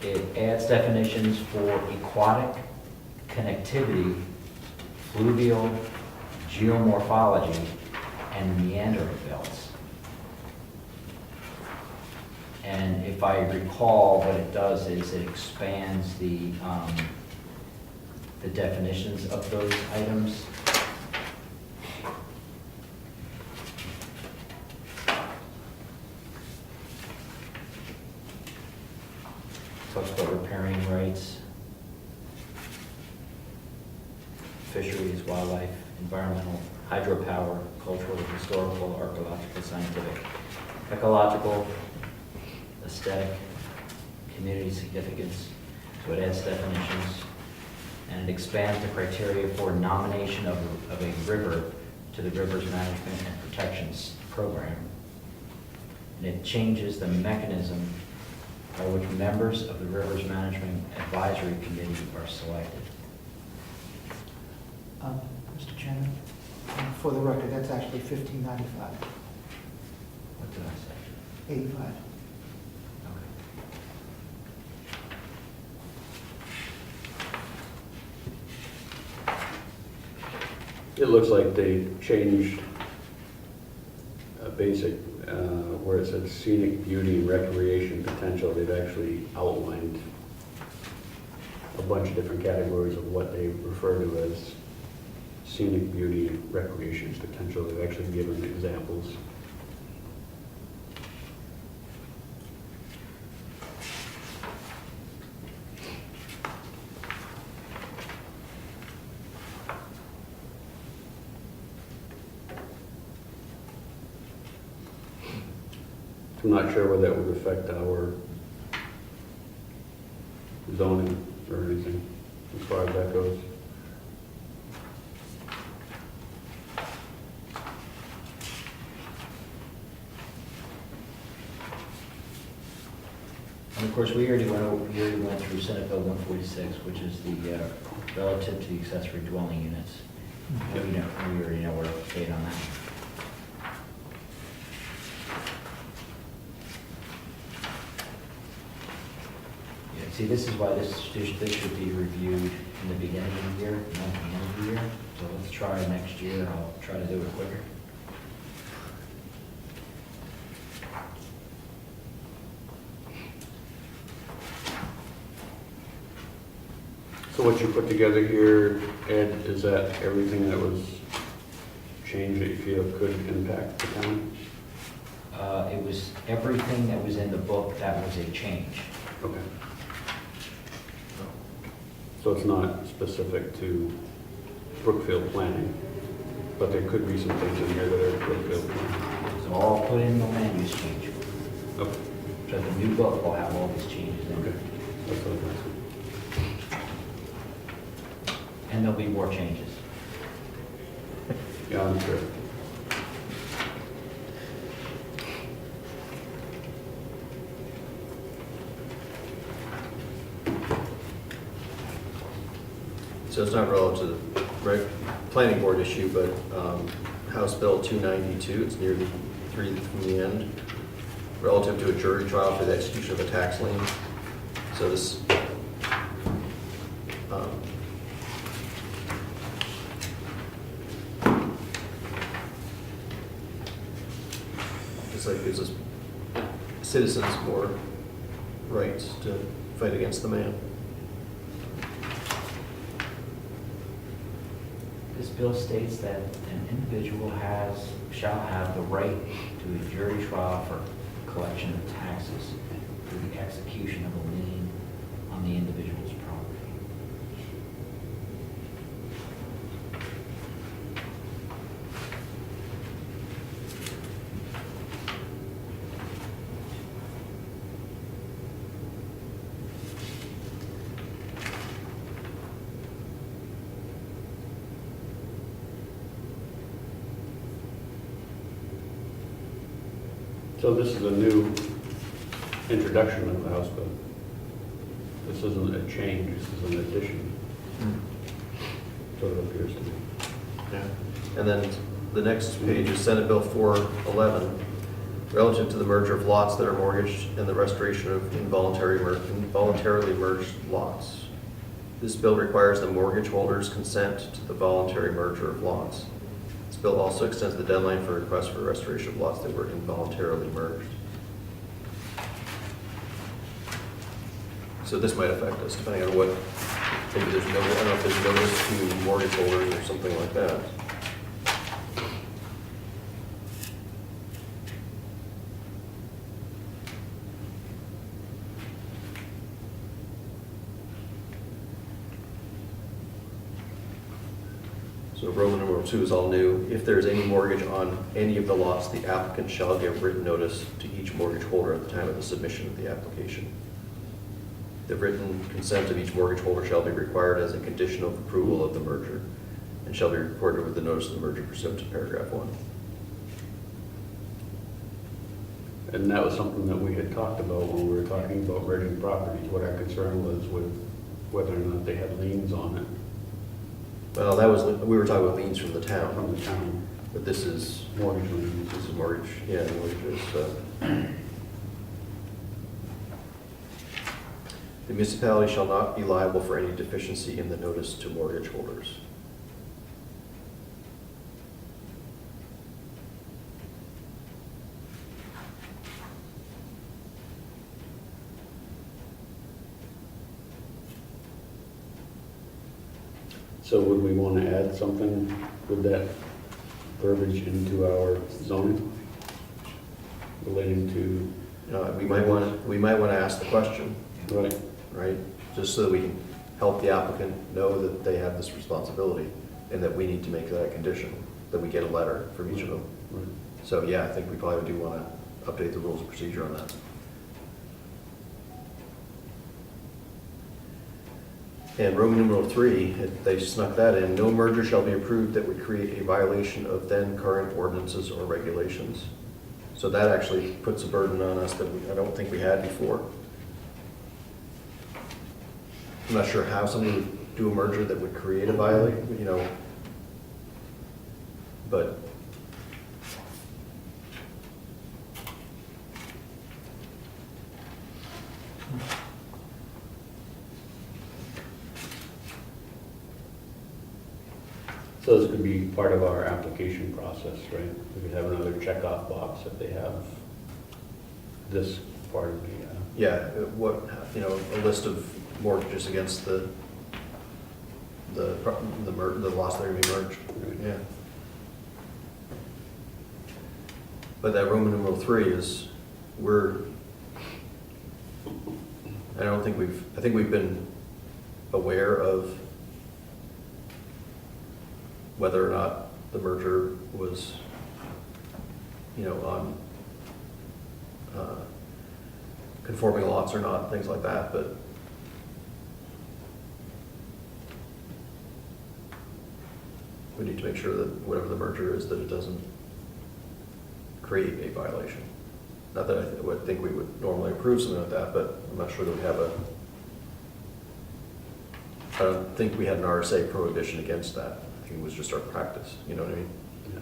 S5: It adds definitions for aquatic connectivity, fluvial geomorphology, and meandering belts. And if I recall, what it does is it expands the definitions of those items. Talks about riparian rights, fisheries, wildlife, environmental, hydropower, cultural, historical, archaeological, scientific, ecological, aesthetic, community significance. So it adds definitions, and it expands the criteria for nomination of a river to the Rivers Management and Protections Program. And it changes the mechanism by which members of the Rivers Management Advisory Committee are selected.
S3: Mr. Chairman, for the record, that's actually 1595,
S5: What did I say?
S3: 85.
S5: Okay.
S1: It looks like they changed a basic, where it said scenic beauty and recreation potential. They've actually outlined a bunch of different categories of what they refer to as scenic beauty and recreation potential. They've actually given examples. I'm not sure whether that would affect our zoning or anything as far as that goes.
S5: And of course, we already went through Senate Bill 146, which is the relative to the accessory dwelling units. We already know where to state on that. Yeah, see, this is why this should be reviewed in the beginning of the year, not the end of the year. So let's try next year. I'll try to do it quicker.
S1: So what you put together here, Ed, is that everything that was changed that you feel could impact the town?
S5: It was everything that was in the book that was a change.
S1: Okay. So it's not specific to Brookfield planning, but there could be some things in here that are Brookfield planning.
S5: So I'll put in the land use change.
S1: Okay.
S5: So the new book will have all these changes in
S1: Okay.
S5: it.
S1: That's what I'm asking.
S5: And there'll be more changes.
S1: Yeah, I'm sure.
S4: So it's not relative to the planning board issue, but House Bill 292, it's near the three from the end, relative to a jury trial for the execution of a tax lien. So this, it's like gives us citizens more rights to fight against the man.
S5: This bill states that an individual shall have the right to a jury trial for collection of taxes through the execution of a lien on the individual's property.
S1: So this is a new introduction of the House bill. This isn't a change, this is an addition, so it appears to me.
S4: Yeah. And then the next page is Senate Bill 411, relative to the merger of lots that are mortgaged and the restoration of involuntarily merged lots. This bill requires the mortgage holder's consent to the voluntary merger of lots. This bill also extends the deadline for requests for restoration of lots that were involuntarily merged. So this might affect us, depending on what, maybe there's no, I don't know if there's notice to mortgage holders or something like that. So Roman numeral 2 is all new. If there is any mortgage on any of the lots, the applicant shall give written notice to each mortgage holder at the time of the submission of the application. The written consent of each mortgage holder shall be required as a condition of approval of the merger and shall be recorded with the notice of the merger pursuant to paragraph 1.
S1: And that was something that we had talked about when we were talking about renting properties. What our concern was with whether or not they had liens on it
S4: Well, that was, we were talking about liens from the town,
S1: from the town,
S4: but this is
S1: mortgage liens.
S4: mortgage, yeah, mortgages. The municipality shall not be liable for any deficiency in the notice to mortgage holders.
S1: So would we want to add something with that verbiage into our zoning relating to,
S4: We might want to ask the question,
S1: right,
S4: right? Just so that we can help the applicant know that they have this responsibility and that we need to make that a condition, that we get a letter from each of them.
S1: right.
S4: So yeah, I think we probably do want to update the rules of procedure on that. And Roman numeral 3, they snuck that in, no merger shall be approved that would create a violation of then current ordinances or regulations. So that actually puts a burden on us that I don't think we had before. I'm not sure how somebody would do a merger that would create a violation, but
S1: So this could be part of our application process, right? We could have another checkoff box if they have this part of the,
S4: yeah, a list of mortgages against the lots that are going to be merged. Yeah. But that Roman numeral 3 is, I think we've been aware of whether or not the merger was, on conforming lots or not, things like that, but we need to make sure that whatever the merger is, that it doesn't create a violation. Not that I would think we would normally approve something like that, but I'm not sure that we have I don't think we had an RSA prohibition against that. I think it was just our practice, you know what I mean?
S1: yeah.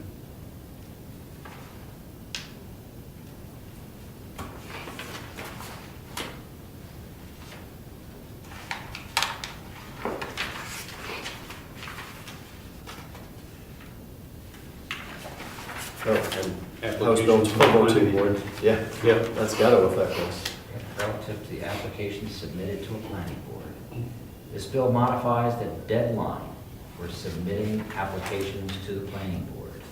S4: Oh, and House Bill
S1: Applications for the
S4: 1202.
S1: planning board.
S4: Yeah,
S1: Yeah.
S4: that's got to affect us.
S5: Relative to the application submitted to a planning board. This bill modifies the deadline for submitting applications to the planning board.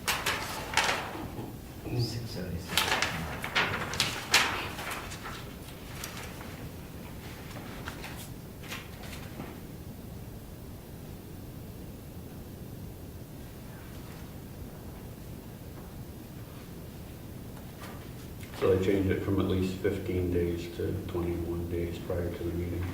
S5: 676.
S1: So they changed it from at least 15 days to 21 days prior to the meeting.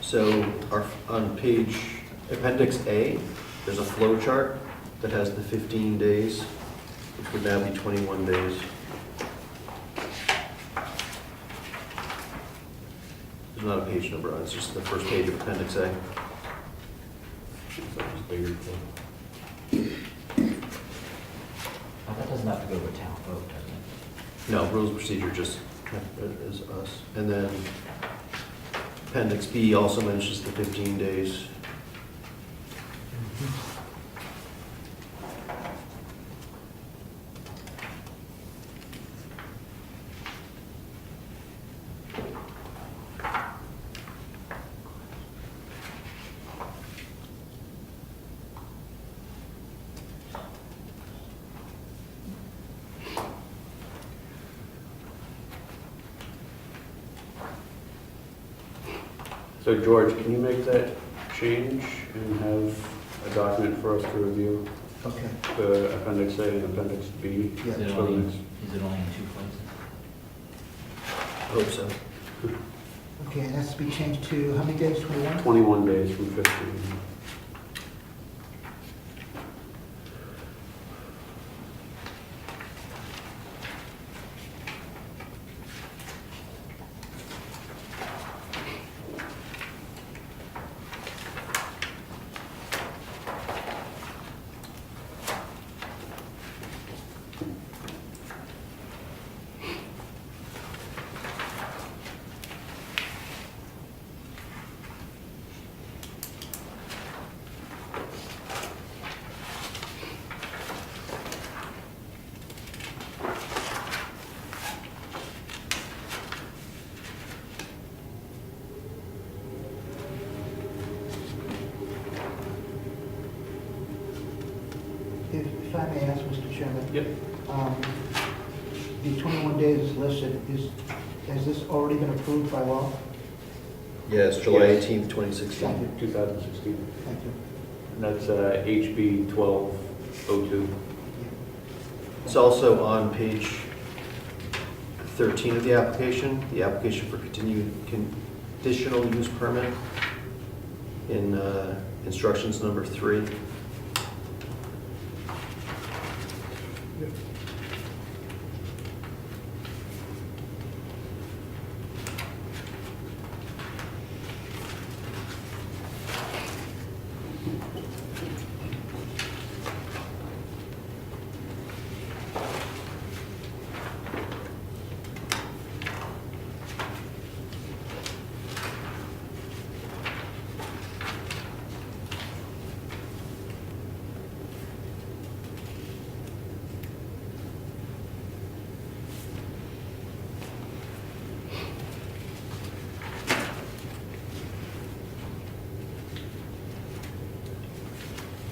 S4: So on page Appendix A, there's a flow chart that has the 15 days, which would now be 21 days. There's not a page number on it, it's just the first page of Appendix A.
S1: So it's bigger.
S5: That doesn't have to go to a town vote, does it?
S4: No, rules of procedure just is us. And then Appendix B also mentions the 15 days.
S1: So George, can you make that change and have a document for us to review?
S3: Okay.
S1: The Appendix A and Appendix B?
S3: Yeah.
S5: Is it
S1: So
S5: only in
S1: next-
S5: 2 places?
S4: I hope so.
S3: Okay, and that's to be changed to how many days, 21?
S1: 21 days from 15.
S3: If I may ask, Mr. Chairman,
S1: Yep.
S3: the 21 days is listed, has this already been approved by law?
S4: Yes, July
S1: Yes.
S4: 18th, 2016.
S3: Thank you.
S1: 2016.
S3: Thank you.
S1: And that's HB 1202.
S4: It's also on page 13 of the application for conditional use permit in instructions number 3.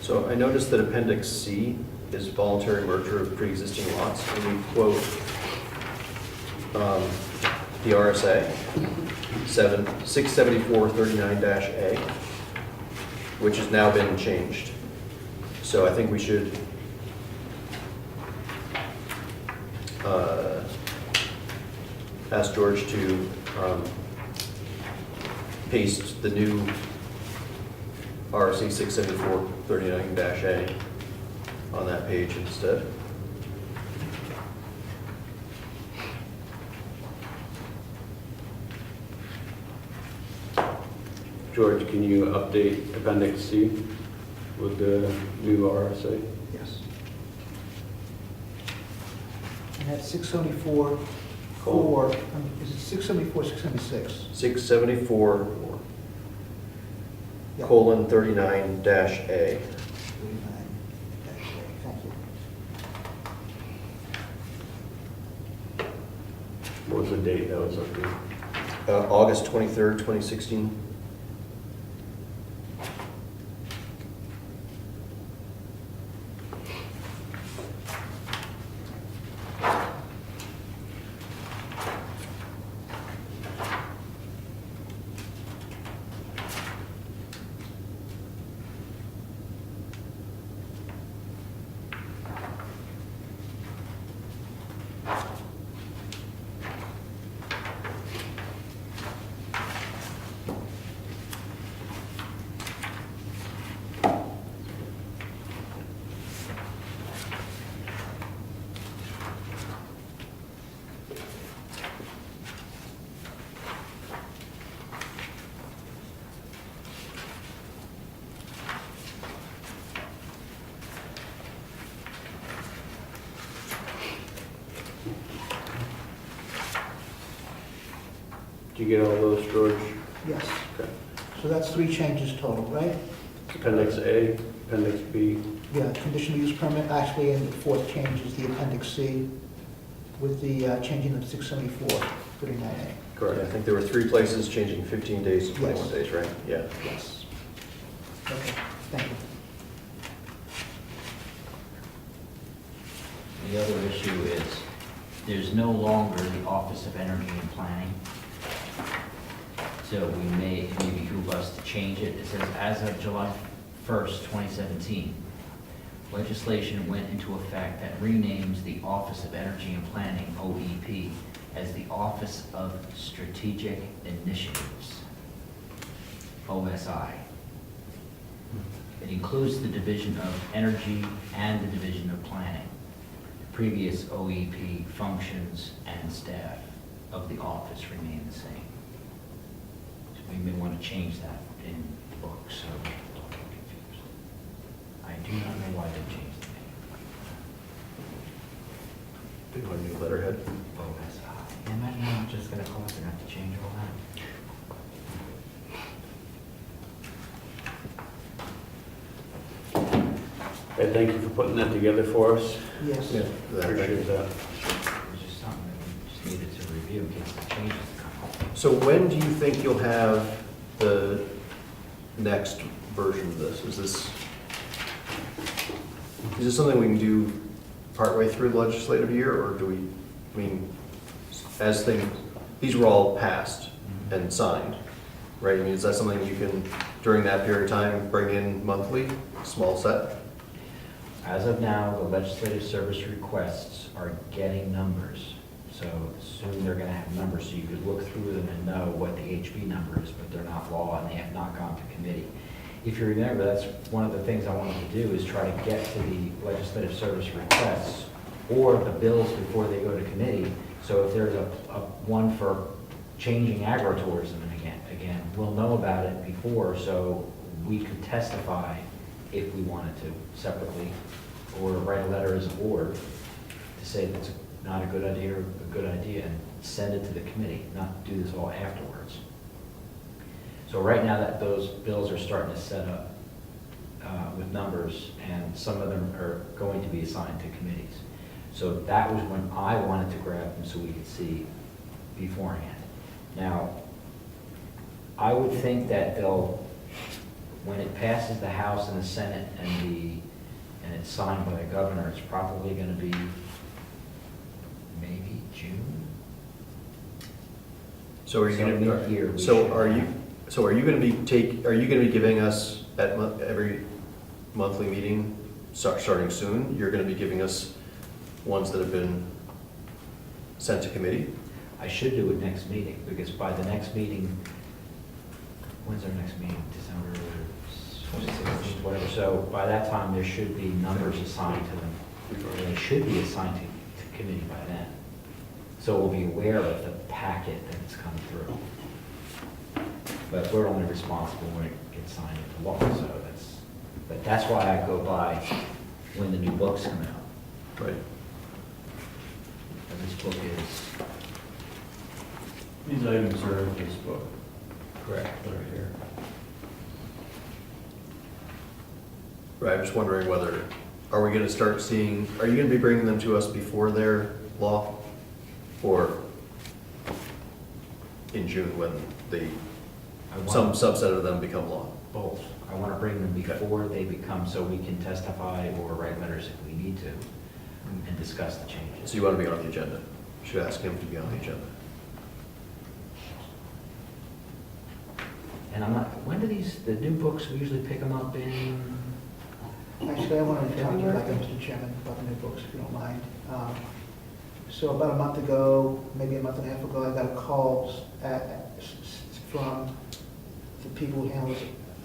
S4: So I noticed that Appendix C is voluntary merger of pre-existing lots, and we quote the RSA 674-39-A, which has now been changed. So I think we should ask George to paste the new RSA 674-39-A on that page instead.
S1: George, can you update Appendix C with the new RSA?
S4: Yes.
S3: And that's 674, 4, is it 674, 676?
S4: 674
S3: Yeah.
S4: colon 39-A.
S3: 39, thank you.
S1: What was the date that was updated?
S4: August 23rd, 2016.
S1: you get all those, George?
S3: Yes.
S1: Okay.
S3: So that's 3 changes total, right?
S1: Appendix A, Appendix B.
S3: Yeah, conditional use permit, actually, and the 4th change is the appendix C with the changing of 674, putting that in.
S4: Correct. I think there were 3 places changing 15 days to 21
S3: Yes.
S4: days, right? Yeah.
S3: Yes. Okay, thank you.
S5: The other issue is, there's no longer the Office of Energy and Planning. So it may behoove us to change it. It says, as of July 1st, 2017, legislation went into effect that renames the Office of Energy and Planning, OEP, as the Office of Strategic Initiatives, OSI. It includes the Division of Energy and the Division of Planning. Previous OEP functions and staff of the office remain the same. So we may want to change that in the book, so don't get confused. I do not know why they changed the name.
S4: Do you want a new letterhead?
S5: OSI. Imagine how much it's going to cost to have to change all that.
S1: Okay, thank you for putting that together for us.
S3: Yes.
S4: Yeah.
S1: Appreciate that.
S5: It was just something that we just needed to review in case the changes come up.
S4: So when do you think you'll have the next version of this? Is this something we can do partway through the legislative year, or do we, I mean, as things, these were all passed and signed, right? I mean, is that something you can, during that period of time, bring in monthly, small set?
S5: As of now, the legislative service requests are getting numbers. So soon they're going to have numbers, so you could look through them and know what the HB number is, but they're not law and they have not gone to committee. If you remember, that's one of the things I wanted to do, is try to get to the legislative service requests or the bills before they go to committee. So if there's a one for changing agritourism again, we'll know about it before, so we could testify if we wanted to separately, or write a letter as a board to say that's not a good idea or a good idea, and send it to the committee, not do this all afterwards. So right now that those bills are starting to set up with numbers, and some of them are going to be assigned to committees. So that was when I wanted to grab them so we could see beforehand. Now, I would think that they'll, when it passes the House and the Senate and it's signed by the governor, it's probably going to be maybe June.
S4: So are you
S5: So mid-year,
S4: going
S5: we
S4: to,
S5: should
S4: are you going to be giving us at every monthly meeting, starting soon, you're going to be giving us ones that have been sent to committee?
S5: I should do it next meeting, because by the next meeting, when's our next meeting? December 16th, whatever. So by that time, there should be numbers assigned to them. And they should be assigned to committee by then. So we'll be aware of the packet that's come through. But we're only responsible when it gets signed into law, so that's why I go by when the new books come out.
S4: Right.
S5: And this book is
S6: These items are in this book,
S5: correct.
S6: that are here.
S4: Right, I'm just wondering whether, are we going to start seeing, are you going to be bringing them to us before their law? Or in June when some subset of them become law?
S5: Both. I want to bring them before they become, so we can testify or write letters if we need to, and discuss the changes.
S4: So you want to be on the agenda? Should ask him to be on the agenda.
S5: And I'm not, when do the new books, we usually pick them up in?
S3: Actually, I wanted to talk to you about that, Mr. Chairman, about the new books, if you don't mind. So about a month ago, maybe a month and a half ago, I got a call from the people who handle,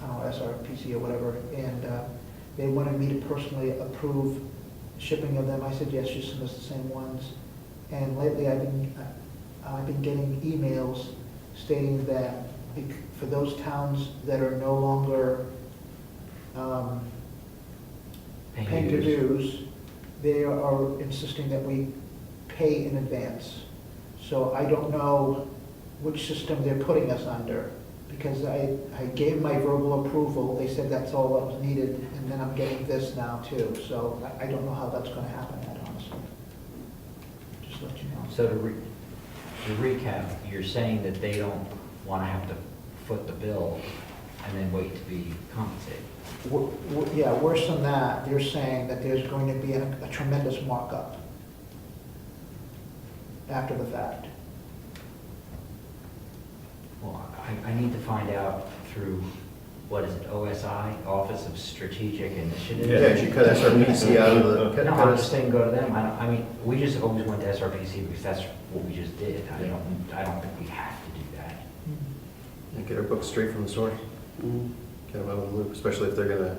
S3: I don't know, SRPC or whatever, and they wanted me to personally approve shipping of them. I said, yes, just send us the same ones. And lately, I've been getting emails stating that for those towns that are no longer paying their dues, they are insisting that we pay in advance. So I don't know which system they're putting us under. Because I gave my verbal approval, they said that's all that was needed, and then I'm getting this now too. So I don't know how that's gonna happen, that honestly. Just let you know.
S5: So to recap, you're saying that they don't want to have to foot the bill and then wait to be compensated?
S3: Yeah, worse than that, they're saying that there's going to be a tremendous markup after the fact.
S5: Well, I need to find out through, what is it, OSI, Office of Strategic Initiatives?
S4: Yeah, you cut SRPC out of the.
S5: No, I'm just saying go to them. I mean, we just always went to SRPC because that's what we just did. I don't think we have to do that.
S4: And get our books straight from the source,
S1: Mhm.
S4: get them out of the loop, especially if they're gonna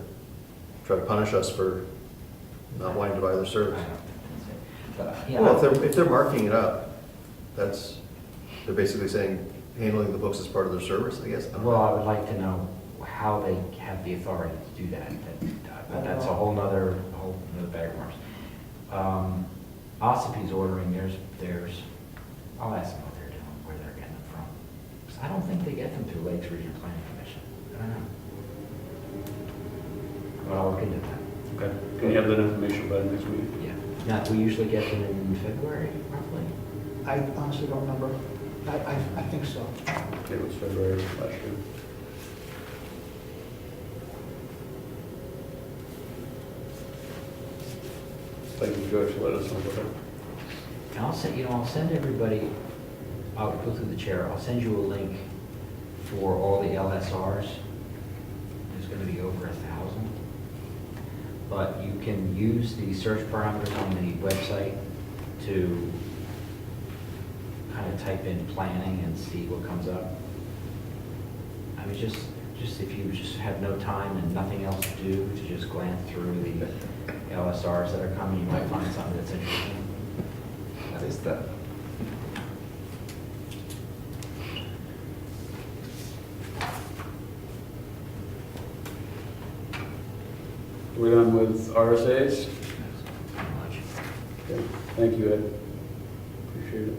S4: try to punish us for not wanting to buy their
S5: I
S4: service.
S5: don't think that's it. But, yeah.
S4: Well, if they're marking it up, they're basically saying handling the books as part of their service, I guess. I don't know.
S5: Well, I would like to know how they have the authority to do that. But that's a whole nother bag of worms. Ossipi's ordering theirs, I'll ask them what they're doing, where they're getting them from. 'Cause I don't think they get them through Lakes Region Planning Commission. I don't know. But I'll look into that.
S1: Okay. Can you have that information by the next meeting?
S5: Yeah. Now, we usually get them in February, roughly.
S3: I honestly don't remember. I think so.
S1: Okay, it was February of last year. Thank you, George, for letting us know about that.
S5: And I'll send everybody, I'll go through the chair, I'll send you a link for all the LSRs. There's gonna be over 1,000. But you can use the search parameters on the website to kind of type in planning and see what comes up. I mean, just if you just have no time and nothing else to do, to just glance through the LSRs that are coming, you might find something that's interesting.
S2: What is that?
S1: We're done with RSAs?
S5: Pretty much.
S1: Okay. Thank you, Ed. Appreciate it.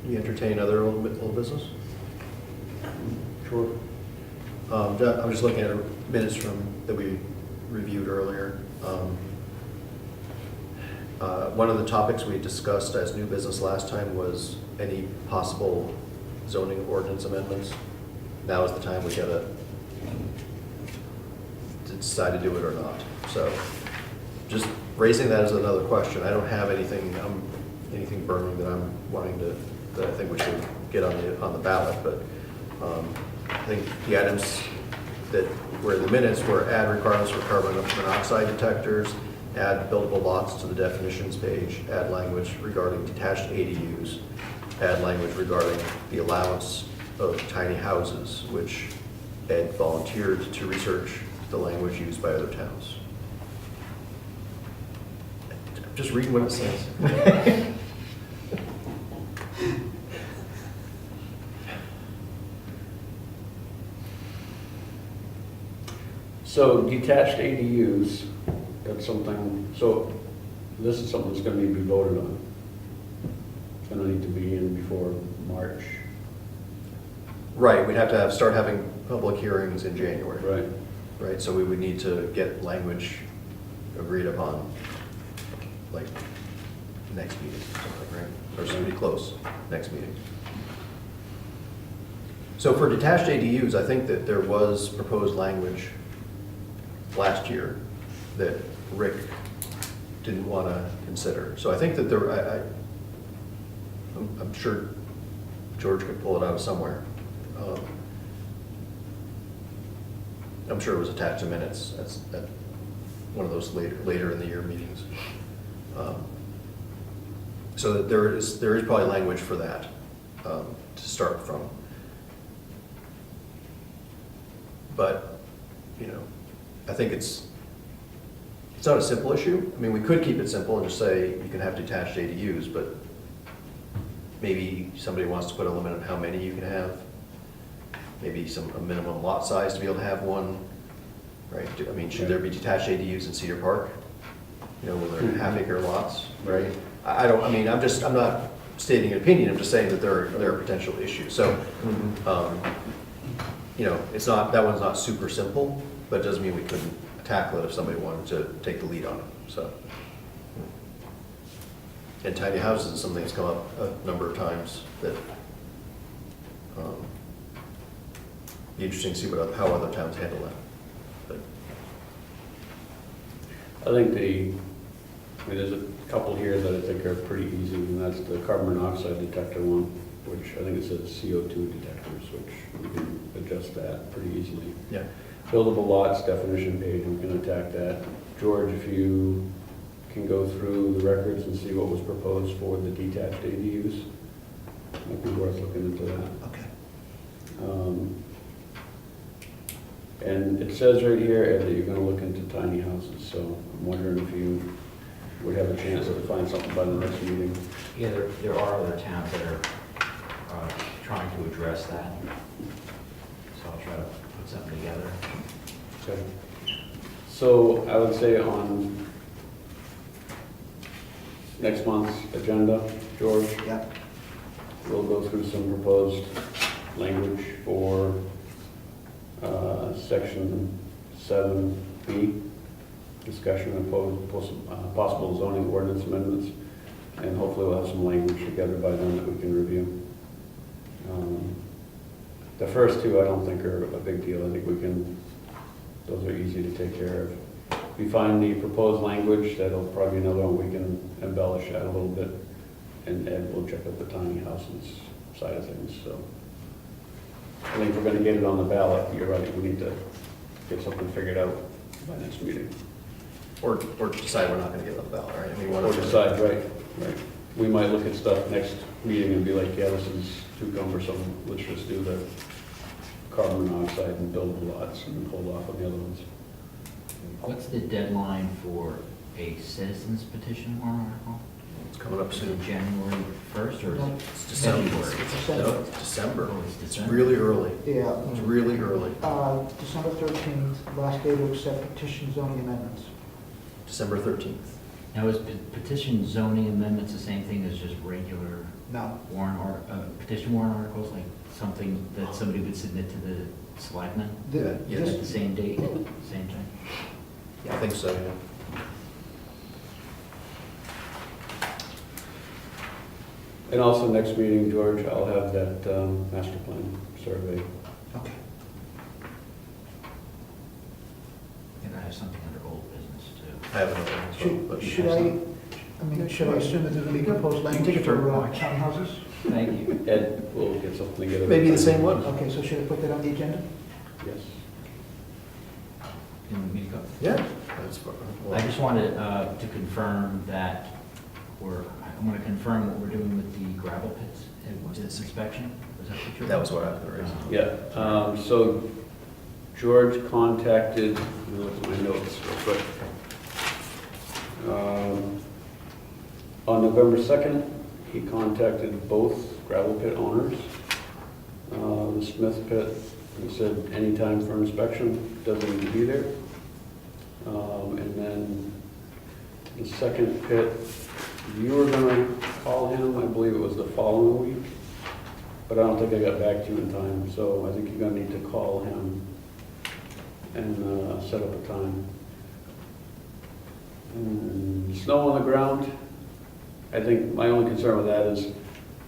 S4: You entertain other old business?
S1: Sure.
S4: I'm just looking at minutes that we reviewed earlier. One of the topics we discussed as new business last time was any possible zoning ordinance amendments. Now is the time we gotta decide to do it or not. So just raising that as another question. I don't have anything burning that I'm wanting to, that I think we should get on the ballot, but I think the items that were in the minutes were add requirements for carbon monoxide detectors, add buildable lots to the definitions page, add language regarding detached ADUs, add language regarding the allowance of tiny houses, which Ed volunteered to research the language used by other towns. I'm just reading what it says.
S1: So detached ADUs, that's something, so this is something that's gonna need to be voted on. It's gonna need to be in before March.
S4: Right, we'd have to start having public hearings in January.
S1: Right.
S4: Right, so we would need to get language agreed upon, like, next meeting, something, right? Or pretty close, next meeting. So for detached ADUs, I think that there was proposed language last year that Rick didn't want to consider. So I think that I'm sure George could pull it out of somewhere. I'm sure it was attached to minutes. That's at one of those later in the year meetings. So that there is probably language for that to start from. But, you know, I think it's not a simple issue. I mean, we could keep it simple and just say you can have detached ADUs, but maybe somebody wants to put a limit on how many you can have. Maybe a minimum lot size to be able to have one, right? I mean, should there be detached ADUs in Cedar Park? You know, will there half acre lots, right? I'm stating an opinion, I'm just saying that there are potential issues. So, you know, it's not, that one's not super simple, but it doesn't mean we couldn't tackle it if somebody wanted to take the lead on it, so. And tiny houses is something that's come up a number of times that, be interesting to see how other towns handle that. But
S1: I think there's a couple here that I think are pretty easy, and that's the carbon monoxide detector one, which I think it says CO2 detectors, which we can adjust that pretty easily.
S4: yeah,
S1: Buildable lots definition page, we can attack that. George, if you can go through the records and see what was proposed for the detached ADUs, might be worth looking into that.
S4: okay.
S1: And it says right here, Ed, that you're gonna look into tiny houses, so I'm wondering if you would have a chance to find something by the next meeting.
S5: Yeah, there are other towns that are trying to address that. So I'll try to put something together.
S1: Okay. So I would say on next month's agenda, George,
S3: Yeah.
S1: we'll go through some proposed language for section 7B, discussion of possible zoning ordinance amendments, and hopefully we'll have some language together by then that we can review. The first two I don't think are a big deal. I think we can, those are easy to take care of. If we find the proposed language, that'll probably be another one we can embellish that a little bit, and Ed will check out the tiny houses side of things, so. I think if we're gonna get it on the ballot, you're right, we need to get something figured out by next meeting.
S4: Or decide we're not gonna get it on the ballot, right? I mean, one
S1: Or
S4: of the-
S1: decide, right. We might look at stuff next meeting and be like, yeah, this is too cumbersome, let's just do the carbon monoxide and buildable lots and hold off on the other ones.
S5: What's the deadline for a citizens petition warrant article?
S4: It's coming up
S5: Is
S4: soon.
S5: it January 1st or is it
S4: It's December.
S5: February?
S4: No, it's December.
S5: Oh, it's
S4: It's
S5: December.
S4: really early.
S3: Yeah.
S4: It's really early.
S3: December 13th, last day to accept petition zoning amendments.
S4: December 13th.
S5: Now, is petition zoning amendments the same thing as just regular
S3: No.
S5: petition warrant articles, like something that somebody would submit to the selectmen
S4: Yeah.
S5: at the same date, same time?
S4: I think so, yeah.
S1: And also next meeting, George, I'll have that master plan survey.
S3: Okay.
S5: And I have something under old business too.
S4: I have another one as well, but-
S3: Should I assume that there's going to be proposed language
S4: Take your
S3: for
S4: turn.
S3: townhouses?
S5: Thank you.
S1: Ed will get something together.
S4: Maybe the same one.
S3: Okay, so should I put that on the agenda?
S1: Yes.
S5: You want me to go?
S4: Yeah. That's fine.
S5: I just wanted to confirm that I'm going to confirm what we're doing with the gravel pits and this inspection. Was that what you're?
S4: That was what I was gonna raise.
S1: Yeah, so George contacted, let me look at my notes real quick. On November 2nd, he contacted both gravel pit owners. The Smith pit, he said anytime for inspection, doesn't need to be there. And then the second pit, you were gonna call him, I believe it was the following week, but I don't think I got back to you in time, so I think you're gonna need to call him and set up a time. And snow on the ground, I think my only concern with that is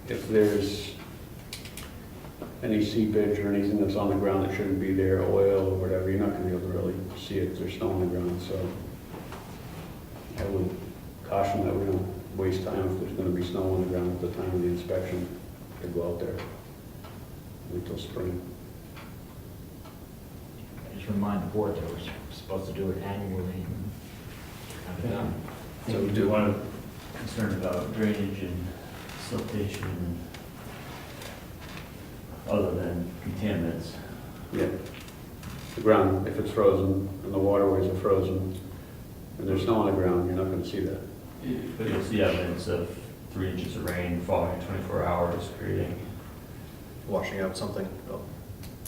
S1: if there's any seepage or anything that's on the ground that shouldn't be there, oil or whatever, you're not gonna be able to really see it if there's snow on the ground, so I would caution that we don't waste time if there's gonna be snow on the ground at the time of the inspection to go out there. Wait till spring.
S5: Just remind the board that we're supposed to do it annually and have it done.
S6: So we do want to concern about drainage and siltation and other than contaminants.
S1: Yeah. The ground, if it's frozen and the waterways are frozen and there's snow on the ground, you're not gonna see that.
S6: But you'll see evidence of 3 inches of rain falling in 24 hours, creating,
S4: Washing out something. Oh,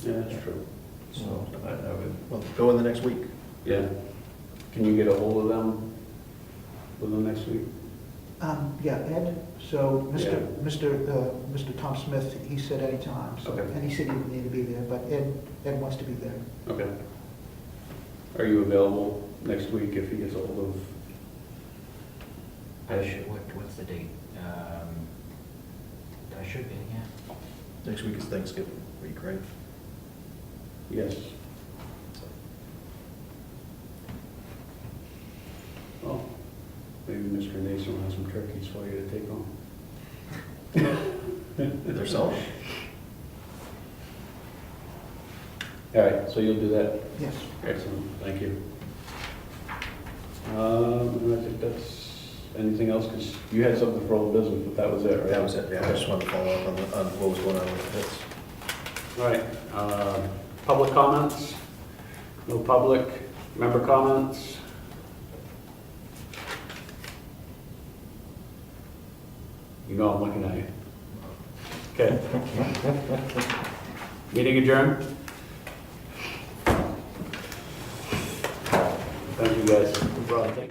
S1: Yeah, that's true.
S6: so I would,
S4: well, go in the next week.
S1: Yeah. Can you get a hold of them within the next week?
S3: Yeah, Ed, so Mr. Tom Smith, he said anytime, so,
S1: Okay.
S3: and he said he would need to be there, but Ed wants to be there.
S1: Okay. Are you available next week if he gets a hold of?
S5: What's the date? I should be, yeah.
S4: Next week is Thanksgiving week, right?
S1: Yes. Well, maybe Mr. Nason will have some turkeys for you to take home.
S4: They're selling.
S1: All right, so you'll do that?
S3: Yes.
S1: Excellent, thank you. And I think that's, anything else? Because you had something for old business, but that was it, right?
S4: That was it, yeah. I just wanted to follow up on what was going on with the pits.
S1: All right, public comments? No public? Member comments? You know I'm looking at you. Okay. Meeting adjourned? Thank you, guys.